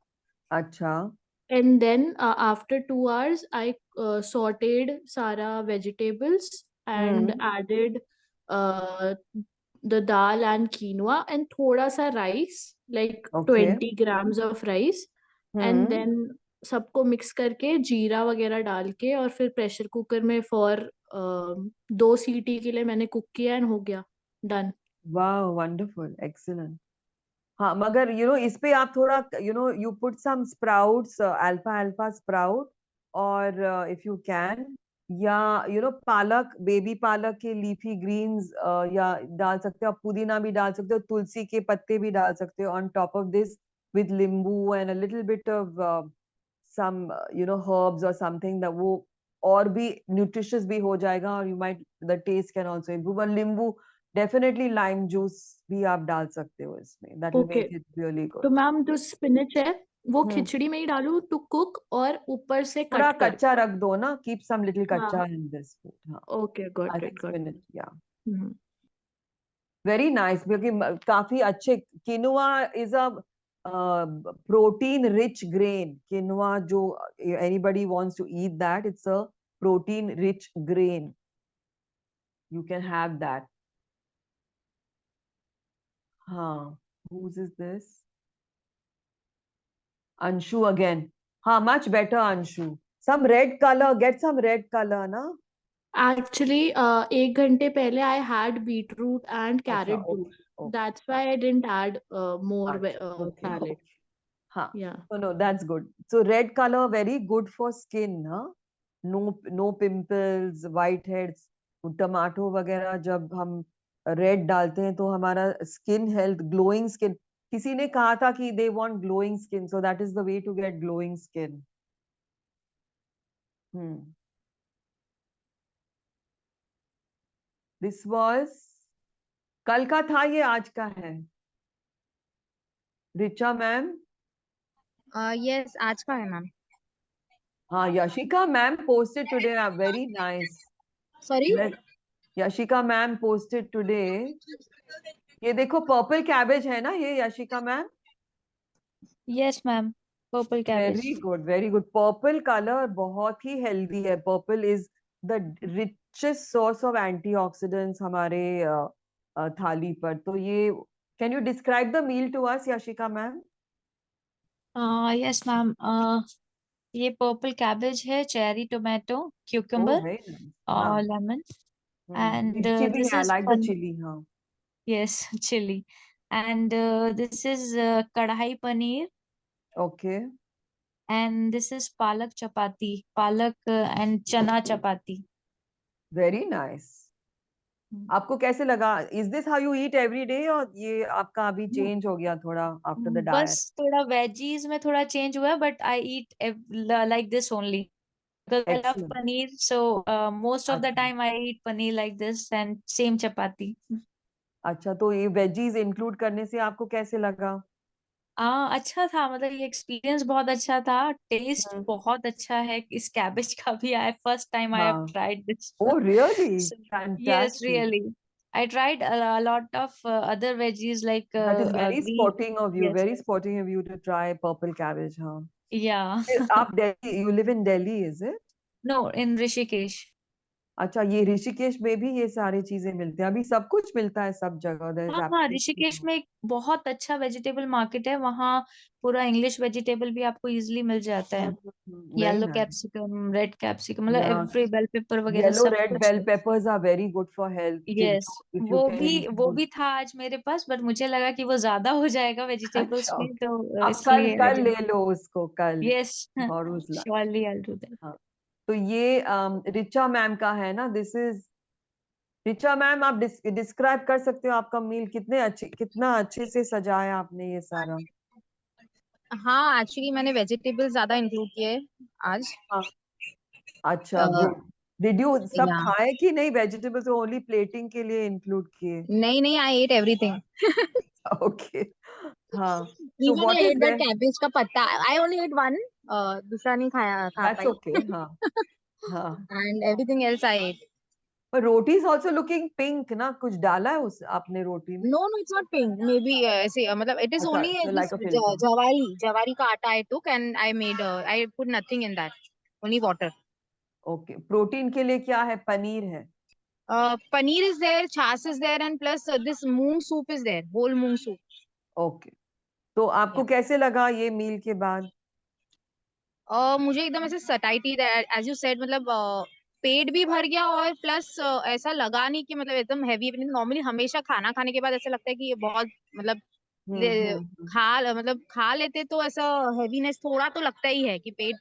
Speaker 1: अच्छा.
Speaker 4: And then after 2 hours I sauteed सारा vegetables and added uh, the dal and quinoa and थोड़ा सा rice, like
Speaker 1: Okay.
Speaker 4: 20 grams of rice, and then सबको मिक्स करके जीरा वगैरह डाल के और फिर प्रेशर कुकर में फॉर 2 सीटी के लिए मैंने कुक किया, एंड हो गया, डन.
Speaker 1: Wow, wonderful, excellent. हाँ, मगर इस पे आप थोड़ा you put some sprouts, alfalfa sprout, और if you can, या पालक, बेबी पालक के लीफी ग्रीन्स या डाल सकते हो आप, पुदीना भी डाल सकते हो, तुलसी के पत्ते भी डाल सकते हो on top of this with limbu and a little bit of some herbs or something, that वो और भी nutritious भी हो जाएगा, और you might, the taste can also improve. और नींबू, डेफिनेटली लाइम जूस भी आप डाल सकते हो इसमें, that will
Speaker 4: okay,
Speaker 1: make it really
Speaker 4: तो
Speaker 1: गुड.
Speaker 4: मैम जो स्पिनच है वो खिचड़ी में ही डालूं टू कुक, और ऊपर से
Speaker 1: थोड़ा
Speaker 4: कट कर.
Speaker 1: कच्चा रख दो ना, कीप सम लिटिल कच्चा
Speaker 4: हाँ,
Speaker 1: इन दिस फूड. हाँ,
Speaker 4: okay,
Speaker 1: I
Speaker 4: got
Speaker 1: think
Speaker 4: it, got.
Speaker 1: Spinach, या वेरी नाइस, क्योंकि काफी अच्छे. Quinoa is a protein rich grain. Quinoa, जो anybody wants to eat that, it's a protein rich grain. You can have that. हाँ, whose is this? Anshu again. हाँ, much better, Anshu. Some red color, get some red color, ना?
Speaker 4: Actually 1 घंटे पहले I had beetroot and
Speaker 1: अच्छा,
Speaker 4: carrot
Speaker 1: okay,
Speaker 4: juice,
Speaker 1: okay.
Speaker 4: That's why I didn't add more
Speaker 1: अच्छा, okay,
Speaker 4: salad.
Speaker 1: okay. हाँ,
Speaker 4: या
Speaker 1: no, that's good. So red color, very good for skin, huh? No pimples, white heads. Tomato वगैरह जब हम red डालते हैं तो हमारा स्किन हेल्थ, ग्लोइंग स्किन, किसी ने कहा था कि they want glowing skin, so that is the way to get glowing skin. This was कल का था, ये आज का है? रिचा मैम?
Speaker 5: यस, आज का है मैम।
Speaker 1: हाँ, Yashika ma'am posted today, very nice.
Speaker 5: Sorry.
Speaker 1: Yashika ma'am posted today. ये देखो पर्पल कैबेज है ना ये, Yashika ma'am?
Speaker 2: Yes ma'am, purple cabbage.
Speaker 1: Very good, very good. Purple colour बहुत ही हेल्दी है। Purple is the richest source of antioxidants हमारे थाली पर। तो ये, can you describe the meal to us Yashika ma'am?
Speaker 2: Yes ma'am, ये पर्पल कैबेज है, cherry tomato,
Speaker 1: oh,
Speaker 2: cucumber
Speaker 1: very nice.
Speaker 2: और
Speaker 1: हाँ,
Speaker 2: लेमन, and
Speaker 1: चिली
Speaker 2: this
Speaker 1: है,
Speaker 2: is
Speaker 1: लाइक द चिली। हाँ,
Speaker 2: yes, chili, and this is kadhai paneer,
Speaker 1: okay,
Speaker 2: and this is palak chapati, palak and chana chapati.
Speaker 1: Very nice. आपको कैसे लगा? Is this how you eat every day, और ये आपका अभी change हो गया थोड़ा आफ्टर द
Speaker 2: बस
Speaker 1: डाइट?
Speaker 2: थोड़ा वेजीज में थोड़ा चेंज हुआ, but I eat like this only because I love
Speaker 1: excellent.
Speaker 2: paneer, so most of the
Speaker 1: अच्छा,
Speaker 2: time I eat paneer like this and same chapati.
Speaker 1: अच्छा, तो ये वेजीज इंक्लूड करने से आपको कैसे लगा?
Speaker 2: अच्छा था, मतलब ये एक्सपीरियंस बहुत अच्छा था, टेस्ट
Speaker 1: हम्म,
Speaker 2: बहुत अच्छा है इस कैबेज का भी। आई फर्स्ट टाइम आई हैव
Speaker 1: हाँ।
Speaker 2: Tried this.
Speaker 1: Oh, really?
Speaker 2: Yes
Speaker 1: Fantastic.
Speaker 2: Really, I tried a lot of other veggies like
Speaker 1: That is very
Speaker 2: green.
Speaker 1: sporting of you.
Speaker 2: Yes,
Speaker 1: Very sporting of you to try purple cabbage, हाँ।
Speaker 2: yeah.
Speaker 1: फिर आप Delhi, you live in Delhi, is it?
Speaker 2: No, in Rishikesh.
Speaker 1: अच्छा, ये ऋषिकेश में भी ये सारी चीजें मिलते हैं? अभी सब कुछ मिलता है सब जगह। There is
Speaker 2: हाँ हाँ, ऋषिकेश
Speaker 1: absolutely
Speaker 2: में एक बहुत अच्छा वेजिटेबल मार्केट है, वहाँ पूरा इंग्लिश वेजिटेबल भी आपको इजीली मिल जाता है।
Speaker 1: very
Speaker 2: yellow
Speaker 1: nice.
Speaker 2: Capsicum, red capsicum, मतलब
Speaker 1: Yeah,
Speaker 2: एवरी बेल पेपर वगैरह
Speaker 1: yellow
Speaker 2: सब
Speaker 1: red
Speaker 2: कुछ
Speaker 1: bell
Speaker 2: है।
Speaker 1: peppers are very good for health.
Speaker 2: Yes,
Speaker 1: If
Speaker 2: वो
Speaker 1: you
Speaker 2: भी
Speaker 1: can
Speaker 2: वो
Speaker 1: include.
Speaker 2: भी था आज मेरे पास, बट मुझे लगा कि वो ज्यादा हो जाएगा वेजिटेबल्स
Speaker 1: अच्छा,
Speaker 2: में,
Speaker 1: okay.
Speaker 2: तो
Speaker 1: आप कल
Speaker 2: इसलिए
Speaker 1: कल ले लो उसको, कल
Speaker 2: yes,
Speaker 1: tomorrow's lunch.
Speaker 2: Surely I do that.
Speaker 1: हाँ, तो ये रिचा मैम का है ना? This is Richa ma'am. आप डिस्क्राइब कर सकते हो आपका मील? कितना अच्छे से सजाया आपने ये सारा।
Speaker 5: हाँ, एक्चुअली मैंने वेजिटेबल्स ज्यादा इंक्लूड किए आज।
Speaker 1: हाँ, अच्छा, गुड। डिड यू सब
Speaker 5: या
Speaker 1: खाए कि नहीं? वेजिटेबल्स ओनली प्लेटिंग के लिए इंक्लूड किए?
Speaker 5: नहीं नहीं, आई एट एवरीथिंग।
Speaker 1: ओके, हाँ। So
Speaker 5: even
Speaker 1: what
Speaker 5: I
Speaker 1: is
Speaker 5: eat that
Speaker 1: there?
Speaker 5: Cabbage का पत्ता। आई ओनली एट वन, दूसरा नहीं खा
Speaker 1: दैट्स
Speaker 5: पाई।
Speaker 1: ओके। हाँ, हाँ।
Speaker 5: And everything else I ate.
Speaker 1: पर roti is also looking pink ना? कुछ डाला है उस आपने रोटी में?
Speaker 5: No no, it's not pink, maybe ऐसे मतलब इट इज
Speaker 1: अच्छा,
Speaker 5: only
Speaker 1: like
Speaker 5: this
Speaker 1: a filter.
Speaker 5: जवारी का आटा I took and I made, I put nothing in that, only water.
Speaker 1: Okay, protein के लिए क्या है? पनीर है?
Speaker 5: Paneer is there, chaach is there, and plus this moong soup is there, whole moong soup.
Speaker 1: Okay, तो आपको कैसे लगा ये मील के बाद?
Speaker 5: मुझे एकदम ऐसे सटाइटी, एज यू सेड, मतलब पेट भी भर गया, और प्लस ऐसा लगा नहीं कि मतलब एकदम हैवी। नॉर्मली हमेशा खाना खाने के बाद ऐसा लगता है कि ये बहुत मतलब मतलब खा लेते तो ऐसा हैवीनेस थोड़ा तो लगता ही है कि पेट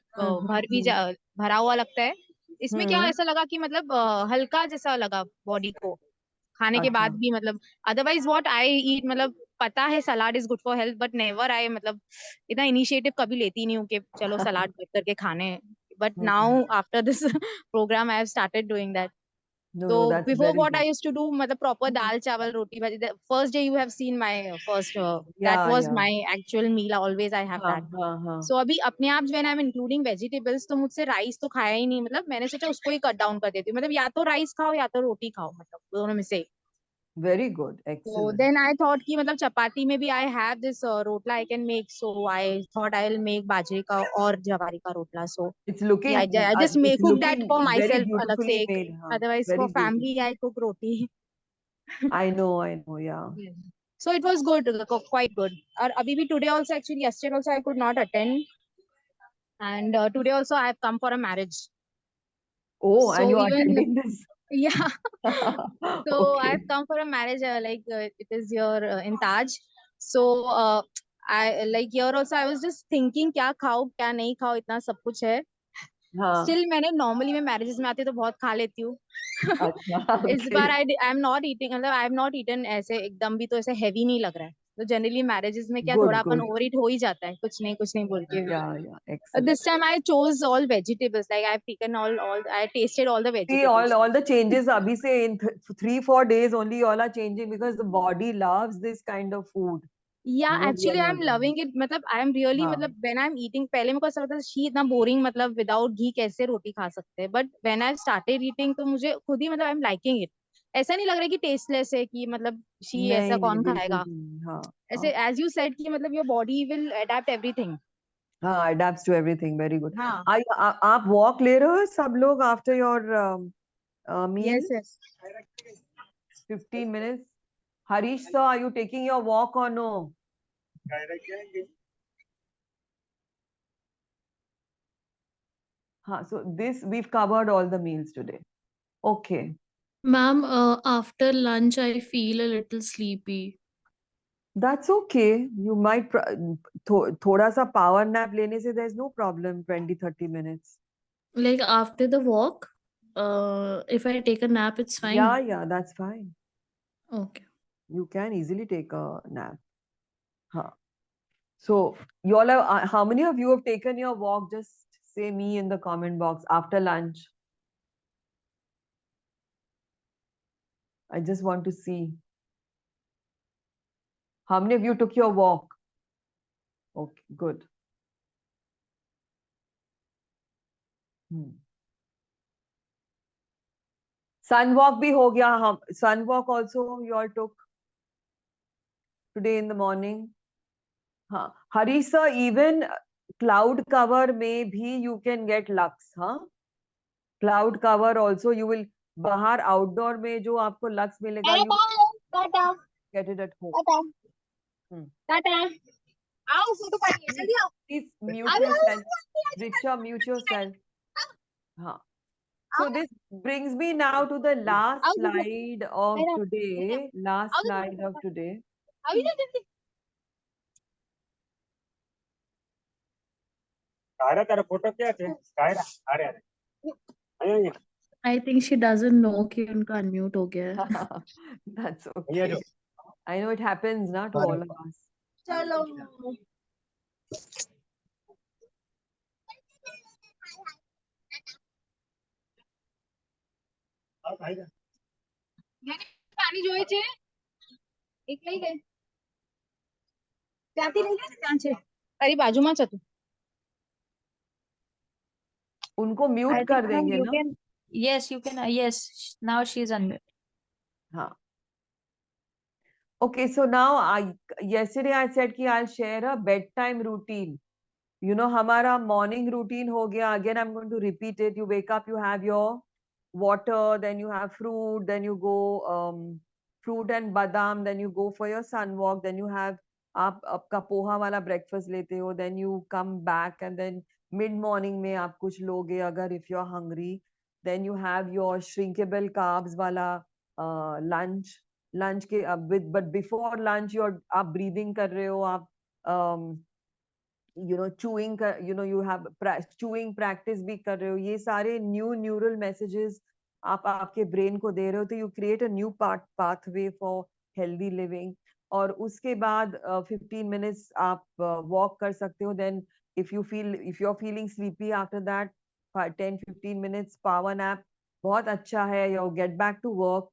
Speaker 5: भरा हुआ लगता है। इसमें क्या
Speaker 1: हम्म।
Speaker 5: ऐसा लगा कि मतलब हल्का जैसा लगा बॉडी को खाने के
Speaker 1: अच्छा।
Speaker 5: बाद भी, मतलब अदरवाइज व्हाट आई ईट, मतलब पता है salad is good for health, but never I, मतलब इतना इनिशिएटिव कभी लेती नहीं हूँ कि चलो सलाद कट करके खाने। But now after this programme I have started doing that.
Speaker 1: No,
Speaker 5: तो
Speaker 1: no, that's
Speaker 5: before
Speaker 1: very
Speaker 5: what I
Speaker 1: good.
Speaker 5: Used to do, मतलब प्रॉपर दाल चावल रोटी भाजी, first day you have seen my first, that
Speaker 1: Yeah,
Speaker 5: was
Speaker 1: yeah.
Speaker 5: My actual meal, always I have
Speaker 1: हाँ,
Speaker 5: that.
Speaker 1: हाँ, हाँ।
Speaker 5: सो अभी अपने आप when I am including vegetables, तो मुझसे राइस तो खाया ही नहीं, मतलब मैंने सोचा उसको ही कट डाउन कर देती हूँ, मतलब या तो राइस खाओ या तो रोटी खाओ, मतलब दोनों में से।
Speaker 1: Very good.
Speaker 5: So
Speaker 1: Excellent.
Speaker 5: then I thought कि मतलब चपाती में भी I have this rotla I can make, so I thought I will make बाजरे का और ज्वारी का rotla. So
Speaker 1: It's
Speaker 5: yeah,
Speaker 1: looking,
Speaker 5: I just
Speaker 1: it's
Speaker 5: cook that
Speaker 1: looking
Speaker 5: for
Speaker 1: very
Speaker 5: myself अलग से
Speaker 1: beautifully
Speaker 5: एक,
Speaker 1: made. हाँ,
Speaker 5: otherwise
Speaker 1: very
Speaker 5: for
Speaker 1: beautiful.
Speaker 5: family I cook roti।
Speaker 1: I know, yeah.
Speaker 5: Yeah. So it was good, quite good। और अभी भी today also, actually yesterday also I could not attend, and today also I have come for a marriage।
Speaker 1: Oh, and
Speaker 5: So
Speaker 1: you are
Speaker 5: even
Speaker 1: attending this?
Speaker 5: yeah, so I
Speaker 1: Okay.
Speaker 5: have come for a marriage, it is here in Taj। So I like here also I was just thinking क्या खाऊं क्या नहीं खाऊं, इतना सब कुछ है।
Speaker 1: हाँ
Speaker 5: स्टिल मैंने नॉर्मली मैं मैरिजेस में आती हूँ तो बहुत खा लेती हूँ।
Speaker 1: अच्छा
Speaker 5: इस
Speaker 1: okay
Speaker 5: bar I am not eating, मतलब आई एम नॉट ईटन ऐसे एकदम भी, तो ऐसे हैवी नहीं लग रहा है। तो जनरली मैरिजेस में क्या
Speaker 1: गुड
Speaker 5: थोड़ा अपन
Speaker 1: गुड
Speaker 5: ओवर ईट हो ही जाता है, कुछ नहीं बोल के।
Speaker 1: या excellent
Speaker 5: This time I chose all vegetables. Like I've taken all I tasted all the
Speaker 1: see
Speaker 5: vegetables.
Speaker 1: all the changes abhi se in 3-4 days only all are changing because the body loves this kind of food
Speaker 5: Yeah,
Speaker 1: we are
Speaker 5: actually I'm
Speaker 1: loving
Speaker 5: loving it. मतलब I am really,
Speaker 1: हाँ
Speaker 5: मतलब when I'm eating, पहले मेरे को ऐसा लगता था she इतना बोरिंग, मतलब विदाउट घी कैसे रोटी खा सकते हैं, but when I started eating तो मुझे खुद ही मतलब I'm liking it. ऐसा नहीं लग रहा है कि टेस्टलेस है, कि मतलब शी ऐसा
Speaker 1: नहीं नहीं
Speaker 5: कौन
Speaker 1: बिल्कुल
Speaker 5: खाएगा।
Speaker 1: भी नहीं हाँ
Speaker 5: ऐसे
Speaker 1: हाँ
Speaker 5: as you said कि मतलब your body will adapt everything.
Speaker 1: हाँ adapts to everything very good
Speaker 5: हाँ,
Speaker 1: आप walk ले रहे हो सब लोग after your meal
Speaker 5: yes.
Speaker 1: 15 minutes Harish sir are you taking your walk or no हाँ so this we've covered all the meals today okay
Speaker 4: Ma'am, after lunch, I feel a little sleepy.
Speaker 1: That's okay. You might थोड़ा सा power nap लेने से there's no problem 20-30 minutes.
Speaker 4: Like after the walk, if I take a nap, it's fine.
Speaker 1: Yeah, that's fine.
Speaker 4: Okay.
Speaker 1: You can easily take a nap. Huh. So, you all have, how many of you have taken your walk? Just say me in the comment box after lunch. I just want to see. How many of you took your walk? Okay, good. Sun walk भी हो गया हम sun walk also you all took today in the morning. हाँ Harish sir even cloud cover में भी you can get lux हाँ cloud cover also you will बाहर outdoor में जो आपको lux मिलेगा you
Speaker 5: Tata
Speaker 1: get it at home.
Speaker 5: Tata Tata, आओ फोटो पानी है, जल्दी आओ।
Speaker 1: Please mute yourself. Richa, mute yourself. हाँ. So this brings me now to the last
Speaker 5: आओ दीदी,
Speaker 1: slide of today. Last
Speaker 5: आओ
Speaker 1: slide
Speaker 5: दीदी,
Speaker 1: of today.
Speaker 5: अभी ना जल्दी।
Speaker 6: कायरा तेरा फोटो क्या थे कायरा अरे अरे आइए
Speaker 4: I think she doesn't know कि उनका unmute हो गया है.
Speaker 1: That's
Speaker 6: ये
Speaker 1: okay.
Speaker 6: जो
Speaker 1: I know it happens na to all of us.
Speaker 5: चलो,
Speaker 6: आप भाई
Speaker 5: પાણી જોઈએ છે એક લઈ ગઈ, ત્યાંથી લઈ ગઈ, ત્યાં છે તારી બાજુમાં જ હતું।
Speaker 1: उनको
Speaker 2: I
Speaker 1: म्यूट
Speaker 2: think
Speaker 1: कर
Speaker 2: ma'am,
Speaker 1: देंगे
Speaker 2: you
Speaker 1: ना
Speaker 2: can. Yes, you can. Yes, now she's unmuted.
Speaker 1: हाँ okay so now yesterday I said कि I'll share a bedtime routine you know हमारा morning routine हो गया again I'm going to repeat it you wake up you have your water then you have fruit then you go fruit and badam then you go for your sun walk then you have आप आपका पोहा वाला breakfast लेते हो then you come back and then mid morning में आप कुछ लोगे अगर if you're hungry then you have your shrinkable carbs वाला lunch के with but before lunch you're आप breathing कर रहे हो आप you know chewing you know you have chewing practice भी कर रहे हो ये सारे new neural messages आप आपके brain को दे रहे हो तो you create a new pathway for healthy living और उसके बाद 15 minutes आप walk कर सकते हो then if you're feeling sleepy after that 10-15 minutes power nap बहुत अच्छा है you get back to work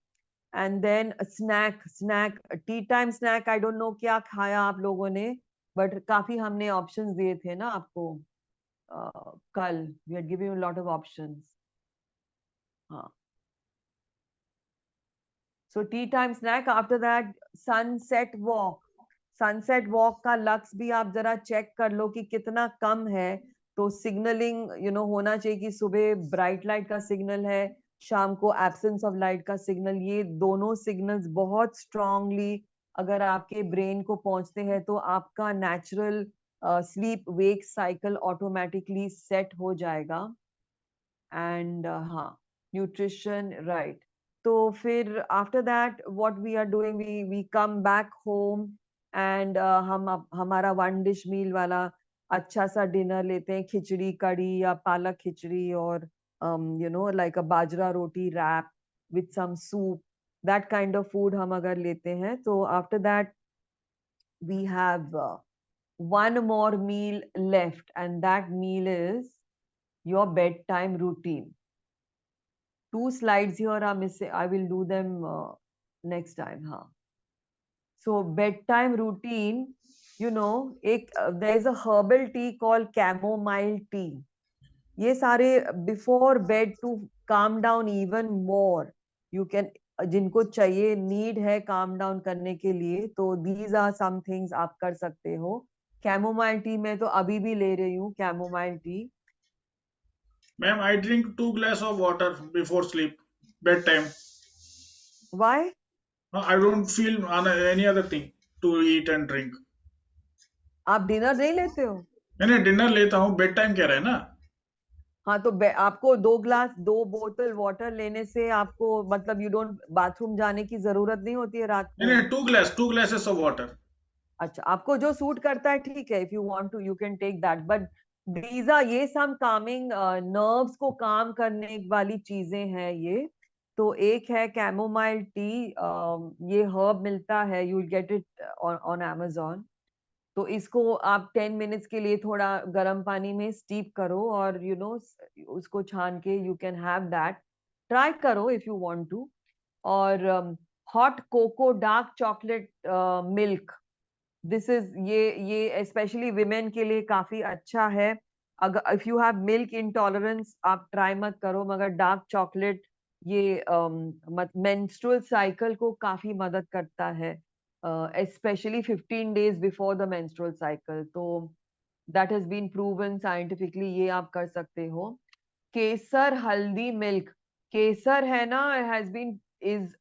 Speaker 1: and then a snack tea time snack I don't know क्या खाया आप लोगों ने बट काफी हमने ऑप्शंस दिए थे ना आपको कल we are giving you lot of options हाँ so tea time snack after that sunset walk का लक्स भी आप जरा चेक कर लो कि कितना कम है तो सिग्नलिंग यू नो होना चाहिए कि सुबह ब्राइट लाइट का सिग्नल है शाम को एब्सेंस ऑफ लाइट का सिग्नल ये दोनों सिग्नल्स बहुत स्ट्रांगली अगर आपके ब्रेन को पहुंचते हैं तो आपका natural sleep wake cycle automatically set हो जाएगा एंड हाँ न्यूट्रिशन राइट तो फिर after that what we are doing we come back home and हम हमारा वन डिश मील वाला अच्छा सा डिनर लेते हैं, खिचड़ी कड़ी या पालक खिचड़ी, और like a bajra roti wrap with some soup, that kind of food हम अगर लेते हैं, तो after that we have one more meal left, and that meal is your bedtime routine. 2 slides here are missing. I will do them next time. Huh? So bedtime routine, there is a herbal tea called chamomile tea. ये सारे before bed to calm down even more. You can, जिनको चाहिए, need है calm down करने के लिए, तो these are some things आप कर सकते हो. Chamomile tea मैं तो अभी भी ले रही हूँ, chamomile tea.
Speaker 3: Ma'am, I drink 2 glass of water before sleep, bedtime.
Speaker 1: Why?
Speaker 3: I don't feel any other thing to eat and drink.
Speaker 1: आप डिनर नहीं लेते हो?
Speaker 3: नहीं, डिनर लेता हूँ, बेड टाइम कह रहे हैं ना.
Speaker 1: हाँ, तो आपको 2 बोतल वाटर लेने से आपको, मतलब यू डोंट बाथरूम जाने की जरूरत नहीं होती है रात को.
Speaker 3: नहीं, 2 glasses of water.
Speaker 1: अच्छा, आपको जो सूट करता है ठीक है, if you want to you can take that, but these are, ये सम कामिंग, नर्व्स को काम करने वाली चीजें हैं ये. तो एक है कैमोमाइल टी, ये हर्ब मिलता है, you will get it on Amazon. तो इसको आप 10 मिनट्स के लिए थोड़ा गर्म पानी में स्टीप करो, और उसको छान के you can have that. Try करो इफ यू वांट टू. और hot cocoa dark chocolate milk, this is, ये स्पेशली विमेन के लिए काफी अच्छा है. अगर if you have milk intolerance आप ट्राई मत करो, मगर डार्क चॉकलेट ये मेंस्ट्रुअल साइकिल को काफी मदद करता है, especially 15 days before the menstrual cycle. तो that has been proven scientifically, ये आप कर सकते हो. केसर हल्दी मिल्क, केसर है ना, has been is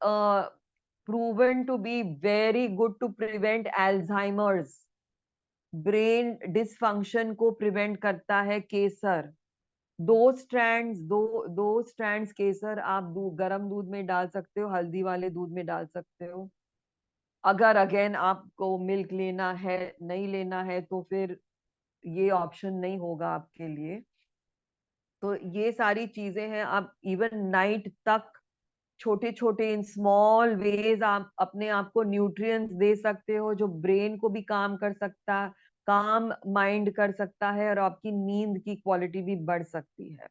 Speaker 1: proven to be very good to prevent Alzheimer's. Brain dysfunction को प्रिवेंट करता है केसर. 2 स्ट्रैंड्स केसर आप गर्म दूध में डाल सकते हो, हल्दी वाले दूध में डाल सकते हो. अगर अगेन आपको मिल्क लेना है, नहीं लेना है, तो फिर ये ऑप्शन नहीं होगा आपके लिए. तो ये सारी चीजें हैं. आप इवन नाइट तक छोटे छोटे इन स्मॉल वेज आप अपने आप को न्यूट्रिएंट्स दे सकते हो, जो ब्रेन को भी काम माइंड कर सकता है, और आपकी नींद की क्वालिटी भी बढ़ सकती है.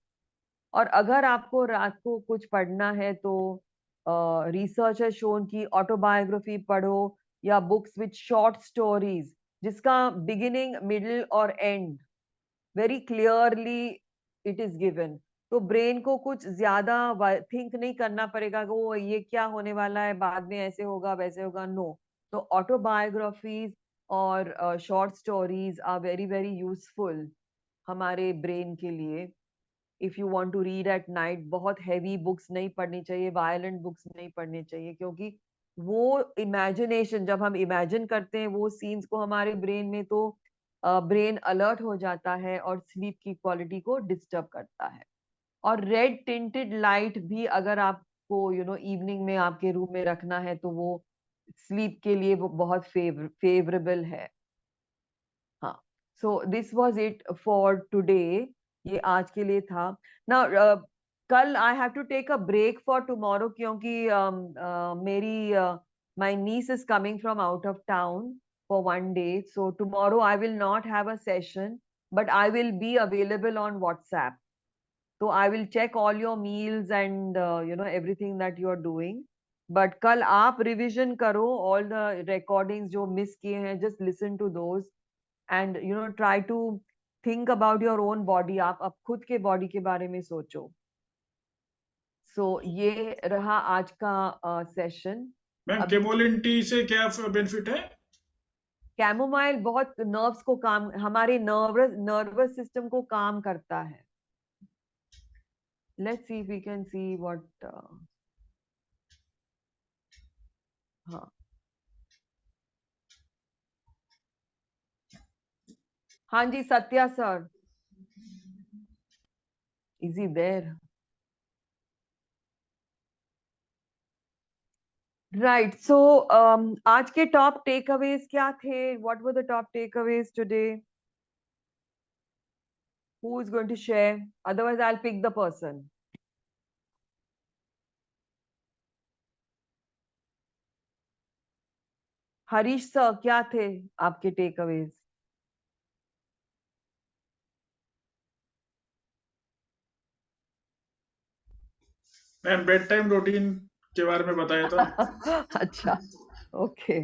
Speaker 1: और अगर आपको रात को कुछ पढ़ना है, तो रिसर्च है शोन की ऑटोबायोग्राफी पढ़ो, या बुक्स विद शॉर्ट स्टोरीज जिसका बिगिनिंग मिडिल और and very clearly it is given. तो ब्रेन को कुछ ज्यादा थिंक नहीं करना पड़ेगा कि वो ये क्या होने वाला है, बाद में ऐसे होगा वैसे होगा. नो. तो ऑटोबायोग्राफीज और short stories are very very useful हमारे ब्रेन के लिए. If you want to read at night, बहुत हैवी बुक्स नहीं पढ़नी चाहिए, वायलेंट बुक्स नहीं पढ़नी चाहिए, क्योंकि वो इमेजिनेशन, जब हम इमेजिन करते हैं वो सीन्स को हमारे ब्रेन में, तो ब्रेन अलर्ट हो जाता है और स्लीप की क्वालिटी को डिस्टर्ब करता है. और रेड टिंटेड लाइट भी अगर आपको इवनिंग में आपके रूम में रखना है, तो वो स्लीप के लिए वो बहुत फेवरेबल है. हाँ. So this was it for today. ये आज के लिए था ना. कल I have to take a break for tomorrow, क्योंकि मेरी my niece is coming from out of town for one day. So tomorrow I will not have a session, but I will be available on WhatsApp. So I will check all your meals and everything that you are doing. But कल आप revision करो all the recordings जो miss किए हैं, just listen to those and try to think about your own body. आप खुद के body के बारे में सोचो. So ये रहा आज का session.
Speaker 3: मैम, कैमोलिन टी से क्या बेनिफिट है?
Speaker 1: कैमोमाइल बहुत नर्व्स को काम, हमारे नर्वस सिस्टम को काम करता है. Let's see if we can see what. हाँ. हाँ जी, Satya sir, is he there? Right. So आज के टॉप टेक अवेज क्या थे? What were the top takeaways today? Who is going to share? Otherwise, I'll pick the person. Harish sir, क्या थे आपके takeaways?
Speaker 3: Ma'am bedtime routine के बारे में बताया था।
Speaker 1: अच्छा, ओके,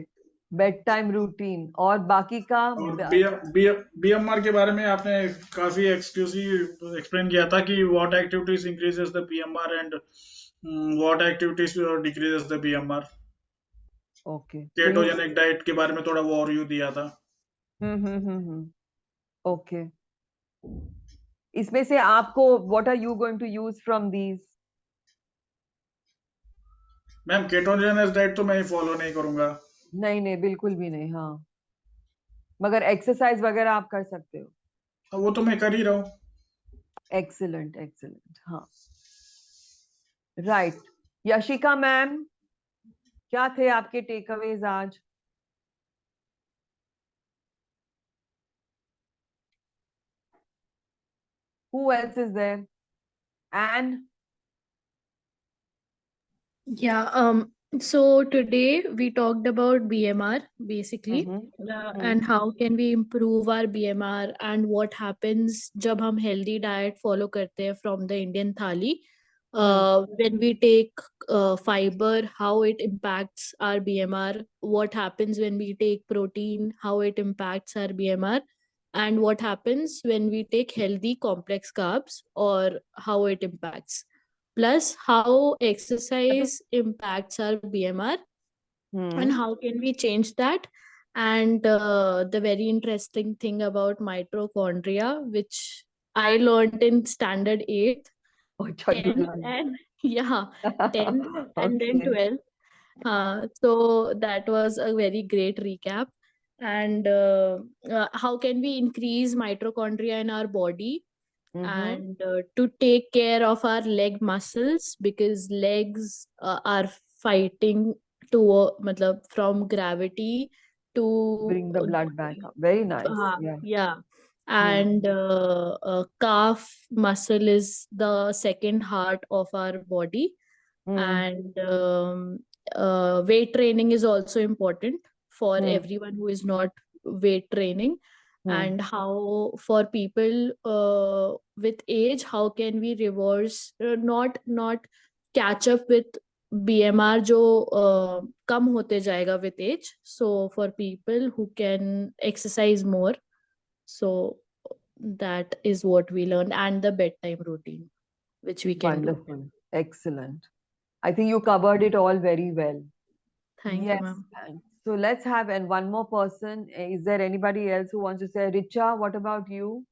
Speaker 1: बेड टाइम रूटीन। और बाकी का
Speaker 3: बीएमआर के बारे में आपने काफी एक्सक्लूसिव एक्सप्लेन किया था कि what activities increases the BMR and what activities decreases the BMR.
Speaker 1: Okay,
Speaker 3: ketogenic diet के बारे में थोड़ा वो ओवरव्यू दिया था।
Speaker 1: ओके, इसमें से आपको what are you going to use from these?
Speaker 3: Ma'am ketogenic diet तो मैं ही फॉलो नहीं करूंगा।
Speaker 1: नहीं नहीं, बिल्कुल भी नहीं। हाँ, मगर एक्सरसाइज वगैरह आप कर सकते हो।
Speaker 3: वो तो मैं कर ही रहा हूँ।
Speaker 1: Excellent excellent. हाँ, राइट। यशिका मैम, क्या थे आपके टेक अवेज आज? Who else is there? Anne?
Speaker 4: Yeah, so today we talked about BMR basically, and how can we improve our BMR and what happens जब हम healthy diet follow करते हैं from the Indian thali. When we take fiber, how it impacts our BMR, what happens when we take protein, how it impacts our BMR, and what happens when we take healthy complex carbs or how it impacts. Plus, how exercise impacts our BMR and how can we change that. And the very interesting thing about mitochondria, which I learned in standard 8, 10 and yeah, 10 and then 12. So that was a very great recap. And how can we increase mitochondria in our body and to take care of our leg muscles, because legs are fighting to matlab from gravity to
Speaker 1: bring the blood back up. Very nice.
Speaker 4: yeah. And calf muscle is the second heart of our body. And weight training is also important for everyone who is not weight training. And how for people with age, how can we reverse not catch up with BMR जो कम होते जाएगा with age. So for people who can exercise more, so that is what we learned, and the bedtime routine which we can do.
Speaker 1: Wonderful. Excellent. I think you covered it all very well.
Speaker 4: Thank you, ma'am.
Speaker 1: So let's have and one more person. Is there anybody else who wants to say? Richa, what about you?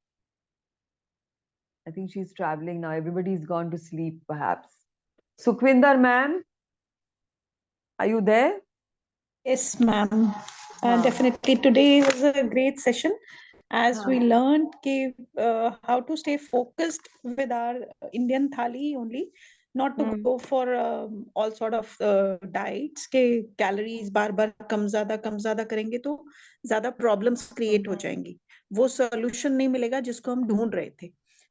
Speaker 1: I think she's traveling now. Everybody's gone to sleep, perhaps. Sukhvinder, ma'am, are you there?
Speaker 7: Yes, ma'am. Definitely. Today was a great session as we learned how to stay focused with our Indian thali only, not to go for all sort of diets के calories बार बार कम ज़्यादा करेंगे तो ज़्यादा problems create हो जाएंगी, वो solution नहीं मिलेगा जिसको हम ढूंढ रहे थे.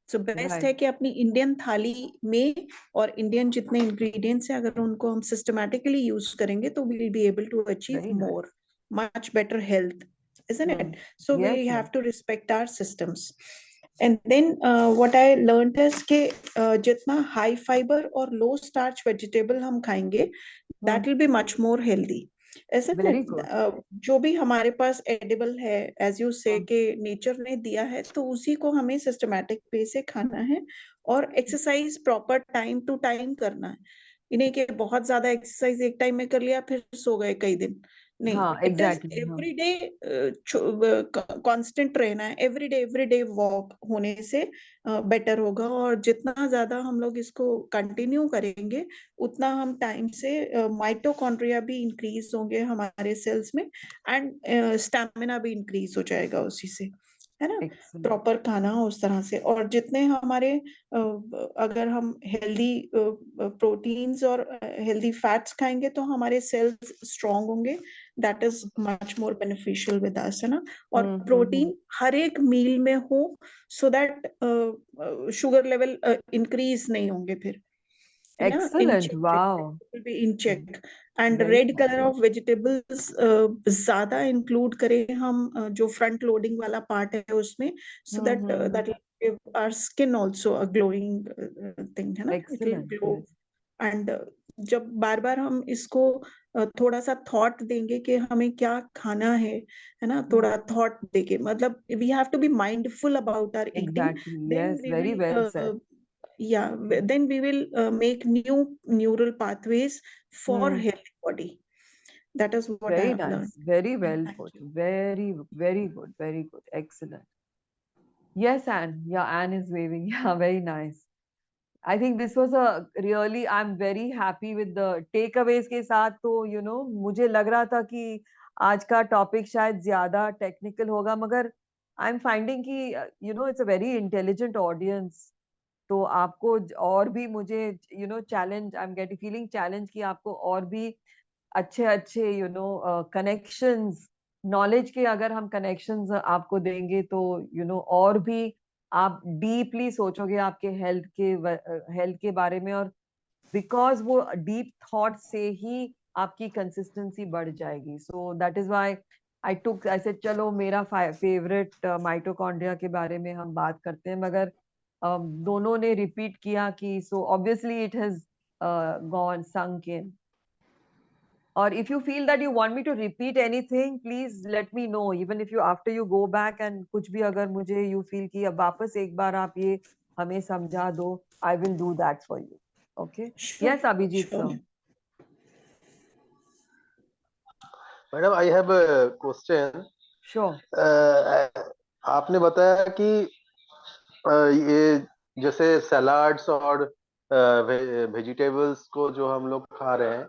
Speaker 7: So best है कि अपनी इंडियन थाली में और इंडियन जितने इंग्रेडिएंट्स हैं अगर उनको हम systematically use करेंगे तो we'll be able to achieve more, much better health, isn't it? So we have to respect our systems. And then what I learned is कि जितना high fiber और low starch vegetable हम खाएंगे, that will be much more healthy. Isn't it? जो भी हमारे पास edible है, as you say कि nature ने दिया है, तो उसी को हमें systematic way से खाना है और exercise proper time to time करना है. इन्हें कि बहुत ज़्यादा exercise एक time में कर लिया फिर सो गए कई दिन. नहीं, it is every day constant रहना है. every day walk होने से better होगा और जितना ज़्यादा हम लोग इसको continue करेंगे उतना हम time से mitochondria भी increase होंगे हमारे cells में and stamina भी increase हो जाएगा उसी से, है ना? प्रॉपर खाना उस तरह से. और जितने हमारे अगर हम हेल्दी प्रोटीन्स और हेल्दी फैट्स खाएंगे तो हमारे सेल्स स्ट्रांग होंगे, that is much more beneficial with us, है ना. और प्रोटीन हर एक मील में हो, so that sugar level increase नहीं होंगे फिर, है ना. In
Speaker 1: Excellent.
Speaker 7: check,
Speaker 1: Wow.
Speaker 7: will be in check. And
Speaker 1: Very
Speaker 7: red
Speaker 1: nice.
Speaker 7: color of vegetables ज्यादा include करें हम, जो front loading वाला part है उसमें, so that that will give our skin also a glowing thing, है ना. It will
Speaker 1: Excellent.
Speaker 7: glow.
Speaker 1: Yes.
Speaker 7: And जब बार बार हम इसको थोड़ा सा थॉट देंगे कि हमें क्या खाना है ना, थोड़ा थॉट देके, मतलब we have to be mindful about our eating.
Speaker 1: Exactly.
Speaker 7: Then
Speaker 1: Yes.
Speaker 7: we
Speaker 1: Very
Speaker 7: will
Speaker 1: well said.
Speaker 7: yeah, then we will make new neural pathways for healthy body. That is what I
Speaker 1: Very
Speaker 7: have learned.
Speaker 1: nice. Very well
Speaker 7: Thank
Speaker 1: put.
Speaker 7: you.
Speaker 1: Very, very good. Very good. Excellent. Yes, Anne. Yeah, Anne is waving. Yeah, very nice. I think this was a really, I'm very happy with the takeaways के साथ. तो मुझे लग रहा था कि आज का टॉपिक शायद ज्यादा टेक्निकल होगा, मगर आई एम फाइंडिंग कि it's a very intelligent audience. तो आपको और भी मुझे challenge, I am getting feeling challenge कि आपको और भी अच्छे अच्छे कनेक्शंस, नॉलेज के अगर हम कनेक्शंस आपको देंगे तो और भी आप डीपली सोचोगे आपके हेल्थ के बारे में. और बिकॉज वो डीप थॉट से ही आपकी कंसिस्टेंसी बढ़ जाएगी. सो that is why I took, I said चलो मेरा फेवरेट माइटोकॉन्ड्रिया के बारे में हम बात करते हैं. मगर दोनों ने रिपीट किया कि so obviously it has gone sunk in. Or if you feel that you want me to repeat anything, please let me know. Even if you after you go back and कुछ भी अगर मुझे you feel कि अब वापस एक बार आप ये हमें समझा दो, I will do that for you. Okay?
Speaker 7: Sure,
Speaker 1: Yes, Abhijit
Speaker 7: sure.
Speaker 1: sir.
Speaker 8: Madam I have a question.
Speaker 1: Sure.
Speaker 8: आपने बताया कि ये जैसे सलाड्स और वेजिटेबल्स को जो हम लोग खा रहे हैं,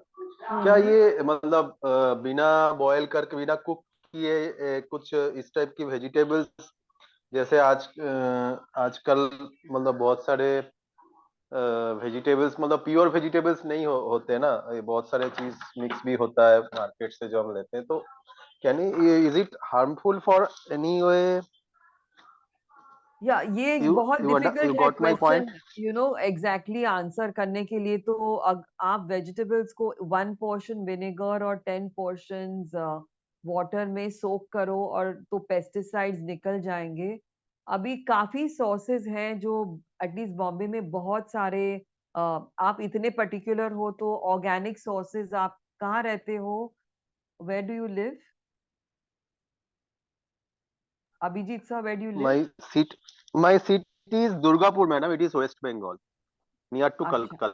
Speaker 8: क्या ये मतलब बिना बॉयल करके, बिना कुक किए कुछ इस टाइप की वेजिटेबल्स, जैसे आजकल मतलब बहुत सारे वेजिटेबल्स मतलब प्योर वेजिटेबल्स नहीं होते ना, ये बहुत सारे चीज मिक्स भी होता है मार्केट से जो हम लेते हैं, तो can is it harmful for any way?
Speaker 1: या ये एक बहुत
Speaker 8: you
Speaker 1: डिफिकल्ट है
Speaker 8: got my
Speaker 1: question
Speaker 8: point?
Speaker 1: Exactly answer करने के लिए. तो आप वेजिटेबल्स को 1 पोर्शन विनेगर और 10 पोर्शंस वाटर में सोक करो और तो पेस्टिसाइड्स निकल जाएंगे. अभी काफी सॉसेस हैं जो एटलीस्ट बॉम्बे में बहुत सारे, आप इतने पर्टिकुलर हो तो ऑर्गेनिक सॉसेस. आप कहाँ रहते हो? Where do you live? Abhijeet sir, where do you live?
Speaker 8: My city is Durgapur, madam. It is West Bengal, near to
Speaker 1: अच्छा.
Speaker 8: Kolkata.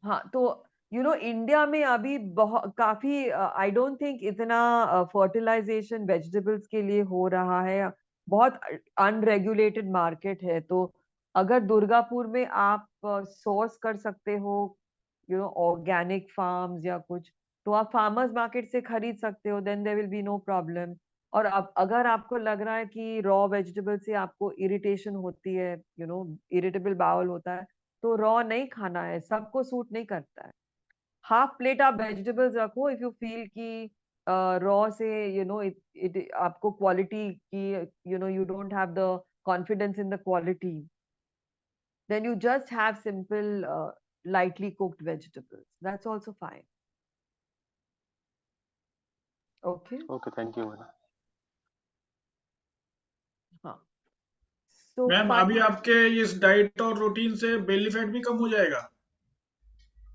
Speaker 1: हाँ, तो इंडिया में अभी बहुत काफी, आई डोंट थिंक इतना फर्टिलाइजेशन वेजिटेबल्स के लिए हो रहा है. बहुत अनरेगुलेटेड मार्केट है. तो अगर दुर्गापुर में आप सोर्स कर सकते हो ऑर्गेनिक फार्म्स या कुछ, तो आप फार्मर्स मार्केट से खरीद सकते हो. Then there will be no problem. और अब अगर आपको लग रहा है कि रॉ वेजिटेबल से आपको इरिटेशन होती है, इरिटेबल बाउल होता है, तो रॉ नहीं खाना है. सबको सूट नहीं करता है. हाफ प्लेट आप वेजिटेबल्स रखो इफ यू फील कि रॉ से इट आपको क्वालिटी की you don't have the confidence in the quality, then you just have simple lightly cooked vegetables. That's also fine. Okay.
Speaker 8: Okay, thank you, madam.
Speaker 1: हाँ. So
Speaker 3: ma'am अभी आपके इस diet और routine से belly fat भी कम हो जाएगा?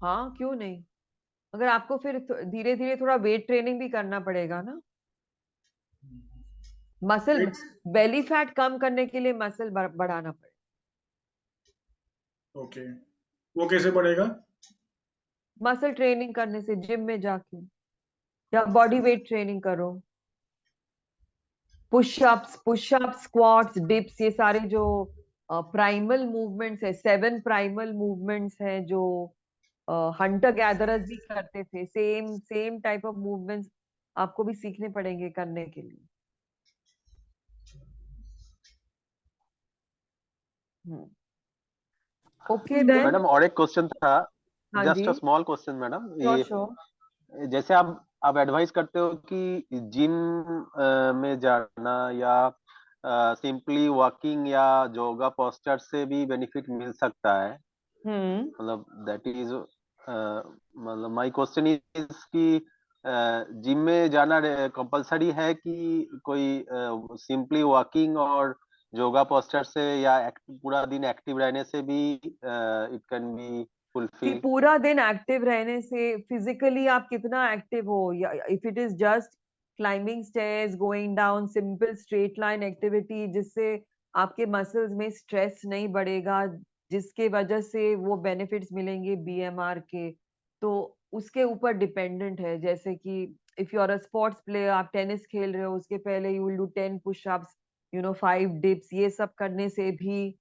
Speaker 1: हाँ, क्यों नहीं. अगर आपको फिर धीरे धीरे थोड़ा वेट ट्रेनिंग भी करना पड़ेगा ना. मसल बेली फैट कम करने के लिए मसल बढ़ाना पड़ेगा.
Speaker 3: ओके, वो कैसे बढ़ेगा?
Speaker 1: मसल ट्रेनिंग करने से, जिम में जाके या बॉडी वेट ट्रेनिंग करो. पुशअप्स, स्क्वाट्स, डिप्स, ये सारे जो प्राइमल मूवमेंट्स है, 7 प्राइमल मूवमेंट्स हैं जो हंटर गैदरर्स भी करते थे. सेम टाइप ऑफ मूवमेंट्स आपको भी सीखने पड़ेंगे करने के लिए. Okay then.
Speaker 8: मैडम और एक क्वेश्चन था,
Speaker 1: हाँ
Speaker 8: जस्ट
Speaker 1: जी.
Speaker 8: A small question madam.
Speaker 1: Sure.
Speaker 8: जैसे आप आप एडवाइस करते हो कि जिम में जाना या सिंपली वॉकिंग या योगा पोस्चर से भी बेनिफिट मिल सकता है? मतलब दैट इज मतलब माय क्वेश्चन इज कि जिम में जाना कंपलसरी है कि कोई सिंपली वॉकिंग और योगा पोस्चर से या पूरा दिन एक्टिव रहने से भी इट कैन बी
Speaker 1: कि
Speaker 8: फुलफिल?
Speaker 1: पूरा दिन एक्टिव रहने से फिजिकली आप कितना एक्टिव हो, या if it is just climbing stairs, going down, simple straight line activity जिससे आपके मसल्स में स्ट्रेस नहीं बढ़ेगा, जिसके वजह से वो बेनिफिट्स मिलेंगे बीएमआर के, तो उसके ऊपर डिपेंडेंट है। जैसे कि if you are a sports player, आप टेनिस खेल रहे हो, उसके पहले you will do 10 pushups, 5 dips, ये सब करने से भी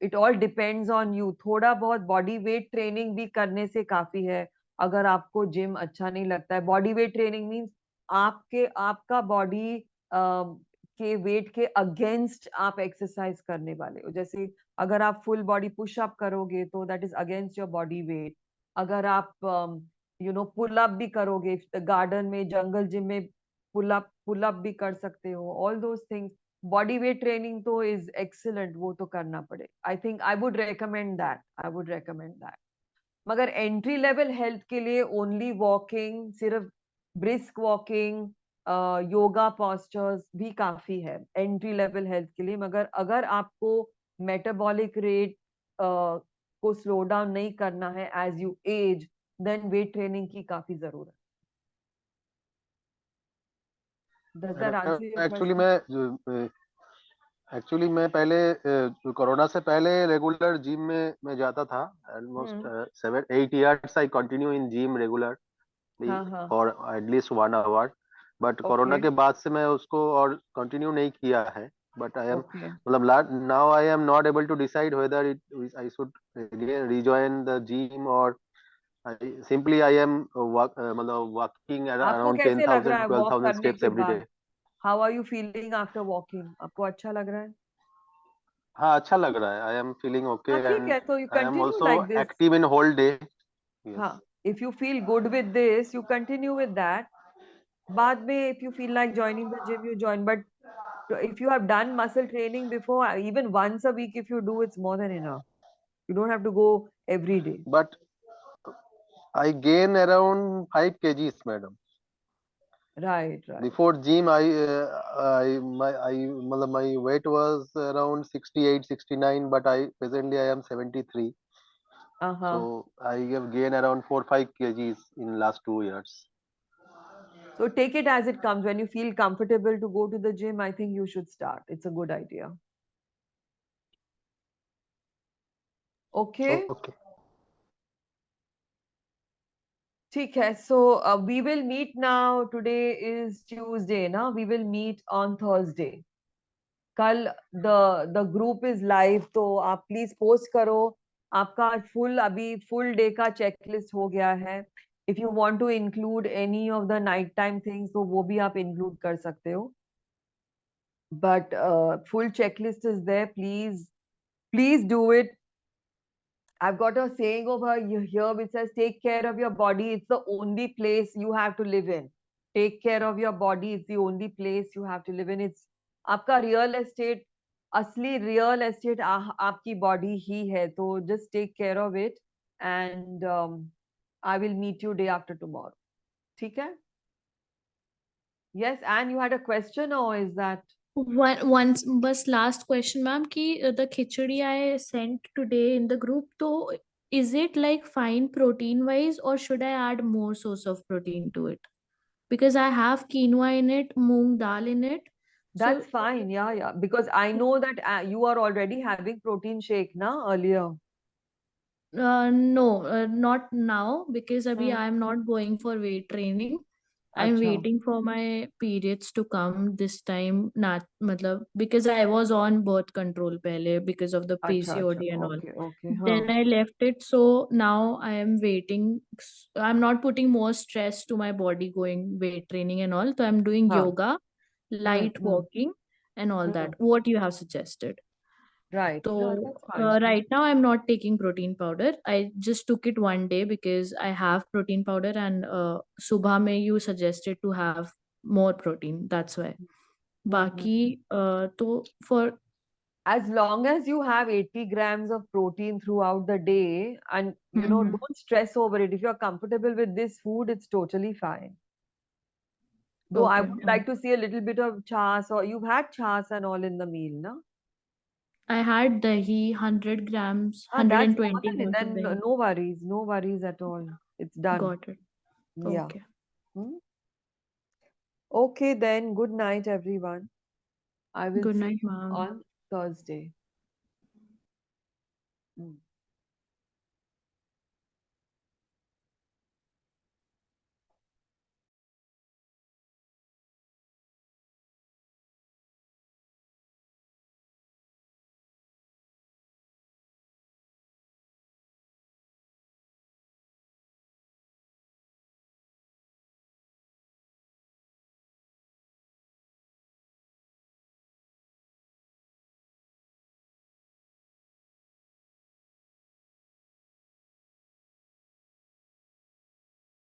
Speaker 1: it all depends on you। थोड़ा बहुत बॉडी वेट ट्रेनिंग भी करने से काफी है। अगर आपको जिम अच्छा नहीं लगता है, बॉडी वेट ट्रेनिंग मीन्स आपका बॉडी के वेट के अगेंस्ट आप एक्सरसाइज करने वाले हो। जैसे अगर आप फुल बॉडी पुशअप करोगे तो that is against your body weight. अगर आप पुल अप भी करोगे गार्डन में, जंगल जिम में पुल अप भी कर सकते हो, all those things. Body weight training तो इज एक्सीलेंट, वो तो करना पड़े। I think I would recommend that. मगर एंट्री लेवल हेल्थ के लिए ओनली वॉकिंग, सिर्फ ब्रिस्क वॉकिंग, योगा पोस्चर्स भी काफी है एंट्री लेवल हेल्थ के लिए। मगर अगर आपको मेटाबॉलिक रेट को स्लो डाउन नहीं करना है as you age, then weight training की काफी जरूरत है। Does that answer your question?
Speaker 8: Actually मैं पहले कोरोना से पहले रेगुलर जिम में मैं जाता था। Almost 7-8 years I continue in gym regularly
Speaker 1: हाँ
Speaker 8: for at least 1 hour। But corona
Speaker 1: okay
Speaker 8: के बाद से मैं उसको और कंटिन्यू नहीं किया है। बट आई एम
Speaker 1: ओके
Speaker 8: मतलब now I am not able to decide whether I should rejoin the gym और सिंपली आई एम मतलब वॉकिंग
Speaker 1: आपको
Speaker 8: अराउंड
Speaker 1: कैसे लग
Speaker 8: 10,000
Speaker 1: रहा है
Speaker 8: to
Speaker 1: वॉक
Speaker 8: 12,000
Speaker 1: करने
Speaker 8: स्टेप्स
Speaker 1: के
Speaker 8: एवरी डे।
Speaker 1: बाद? How are you feeling after walking? आपको अच्छा लग रहा है?
Speaker 8: हाँ, अच्छा लग रहा है। आई एम फीलिंग ओके
Speaker 1: हाँ ठीक
Speaker 8: एंड
Speaker 1: है, तो you
Speaker 8: I am
Speaker 1: continue
Speaker 8: also
Speaker 1: like this.
Speaker 8: Active in whole day.
Speaker 1: हाँ,
Speaker 8: yes.
Speaker 1: If you feel good with this you continue with that. बाद में if you feel like joining the gym you join, but if you have done muscle training before, even once a week if you do, it's more than enough. You don't have to go every day.
Speaker 8: But I gain around 5 kgs madam.
Speaker 1: Right.
Speaker 8: Before gym, मतलब my weight was around 68, 69, but presently I am 73. So I have gained around 4-5 kgs in last 2 years.
Speaker 1: So take it as it comes. When you feel comfortable to go to the gym, I think you should start. It's a good idea. Okay.
Speaker 8: Okay.
Speaker 1: ठीक है, so we will meet now. Today is Tuesday, ना? We will meet on Thursday. कल the group is live, तो आप please post करो। आपका full day का checklist हो गया है। If you want to include any of the night time things तो वो भी आप इंक्लूड कर सकते हो, but full checklist is there. Please do it. I've got a saying over here which says, take care of your body. It's the only place you have to live in. Take care of your body. It's the only place you have to live in. It's आपका real estate, असली real estate आपकी body ही है। तो just take care of it and I will meet you day after tomorrow. ठीक है? Yes, and you had a question, or is that?
Speaker 4: Once, bus last question, ma'am, ki the khichdi I sent today in the group, so is it like fine protein wise, or should I add more source of protein to it? Because I have quinoa in it, moong dal in it.
Speaker 1: That's fine. Yeah. Because I know that you are already having protein shake, na, earlier.
Speaker 4: No, not now, because abhi I am not going for weight training. I'm
Speaker 1: अच्छा
Speaker 4: waiting for my periods to come this time, not matlab, because I was on birth control pehle because of the
Speaker 1: अच्छा
Speaker 4: PCOD and all.
Speaker 1: Okay हाँ
Speaker 4: Then I left it, so now I am waiting. I'm not putting more stress to my body going weight training and all. So I'm doing
Speaker 1: हाँ
Speaker 4: yoga, light walking, and all that. What you have suggested.
Speaker 1: Right. No,
Speaker 4: So
Speaker 1: that's fine.
Speaker 4: right now I'm not taking protein powder. I just took it one day because I have protein powder, and subah mein you suggested to have more protein. That's why. Baki to for
Speaker 1: As long as you have 80 grams of protein throughout the day, and don't stress over it. If you're comfortable with this food, it's totally fine. Though I
Speaker 4: Okay.
Speaker 1: would like to see a little bit of chas, or you've had chas and all in the meal, no?
Speaker 4: I had dahi 100 grams,
Speaker 1: That's more
Speaker 4: 120
Speaker 1: than it.
Speaker 4: grams of
Speaker 1: Then
Speaker 4: dahi.
Speaker 1: no worries at all. It's done.
Speaker 4: Got it.
Speaker 1: Yeah.
Speaker 4: Okay.
Speaker 1: Hmm? Okay, then. Good night, everyone. I will
Speaker 4: Good
Speaker 1: see
Speaker 4: night,
Speaker 1: you
Speaker 4: ma'am.
Speaker 1: on Thursday.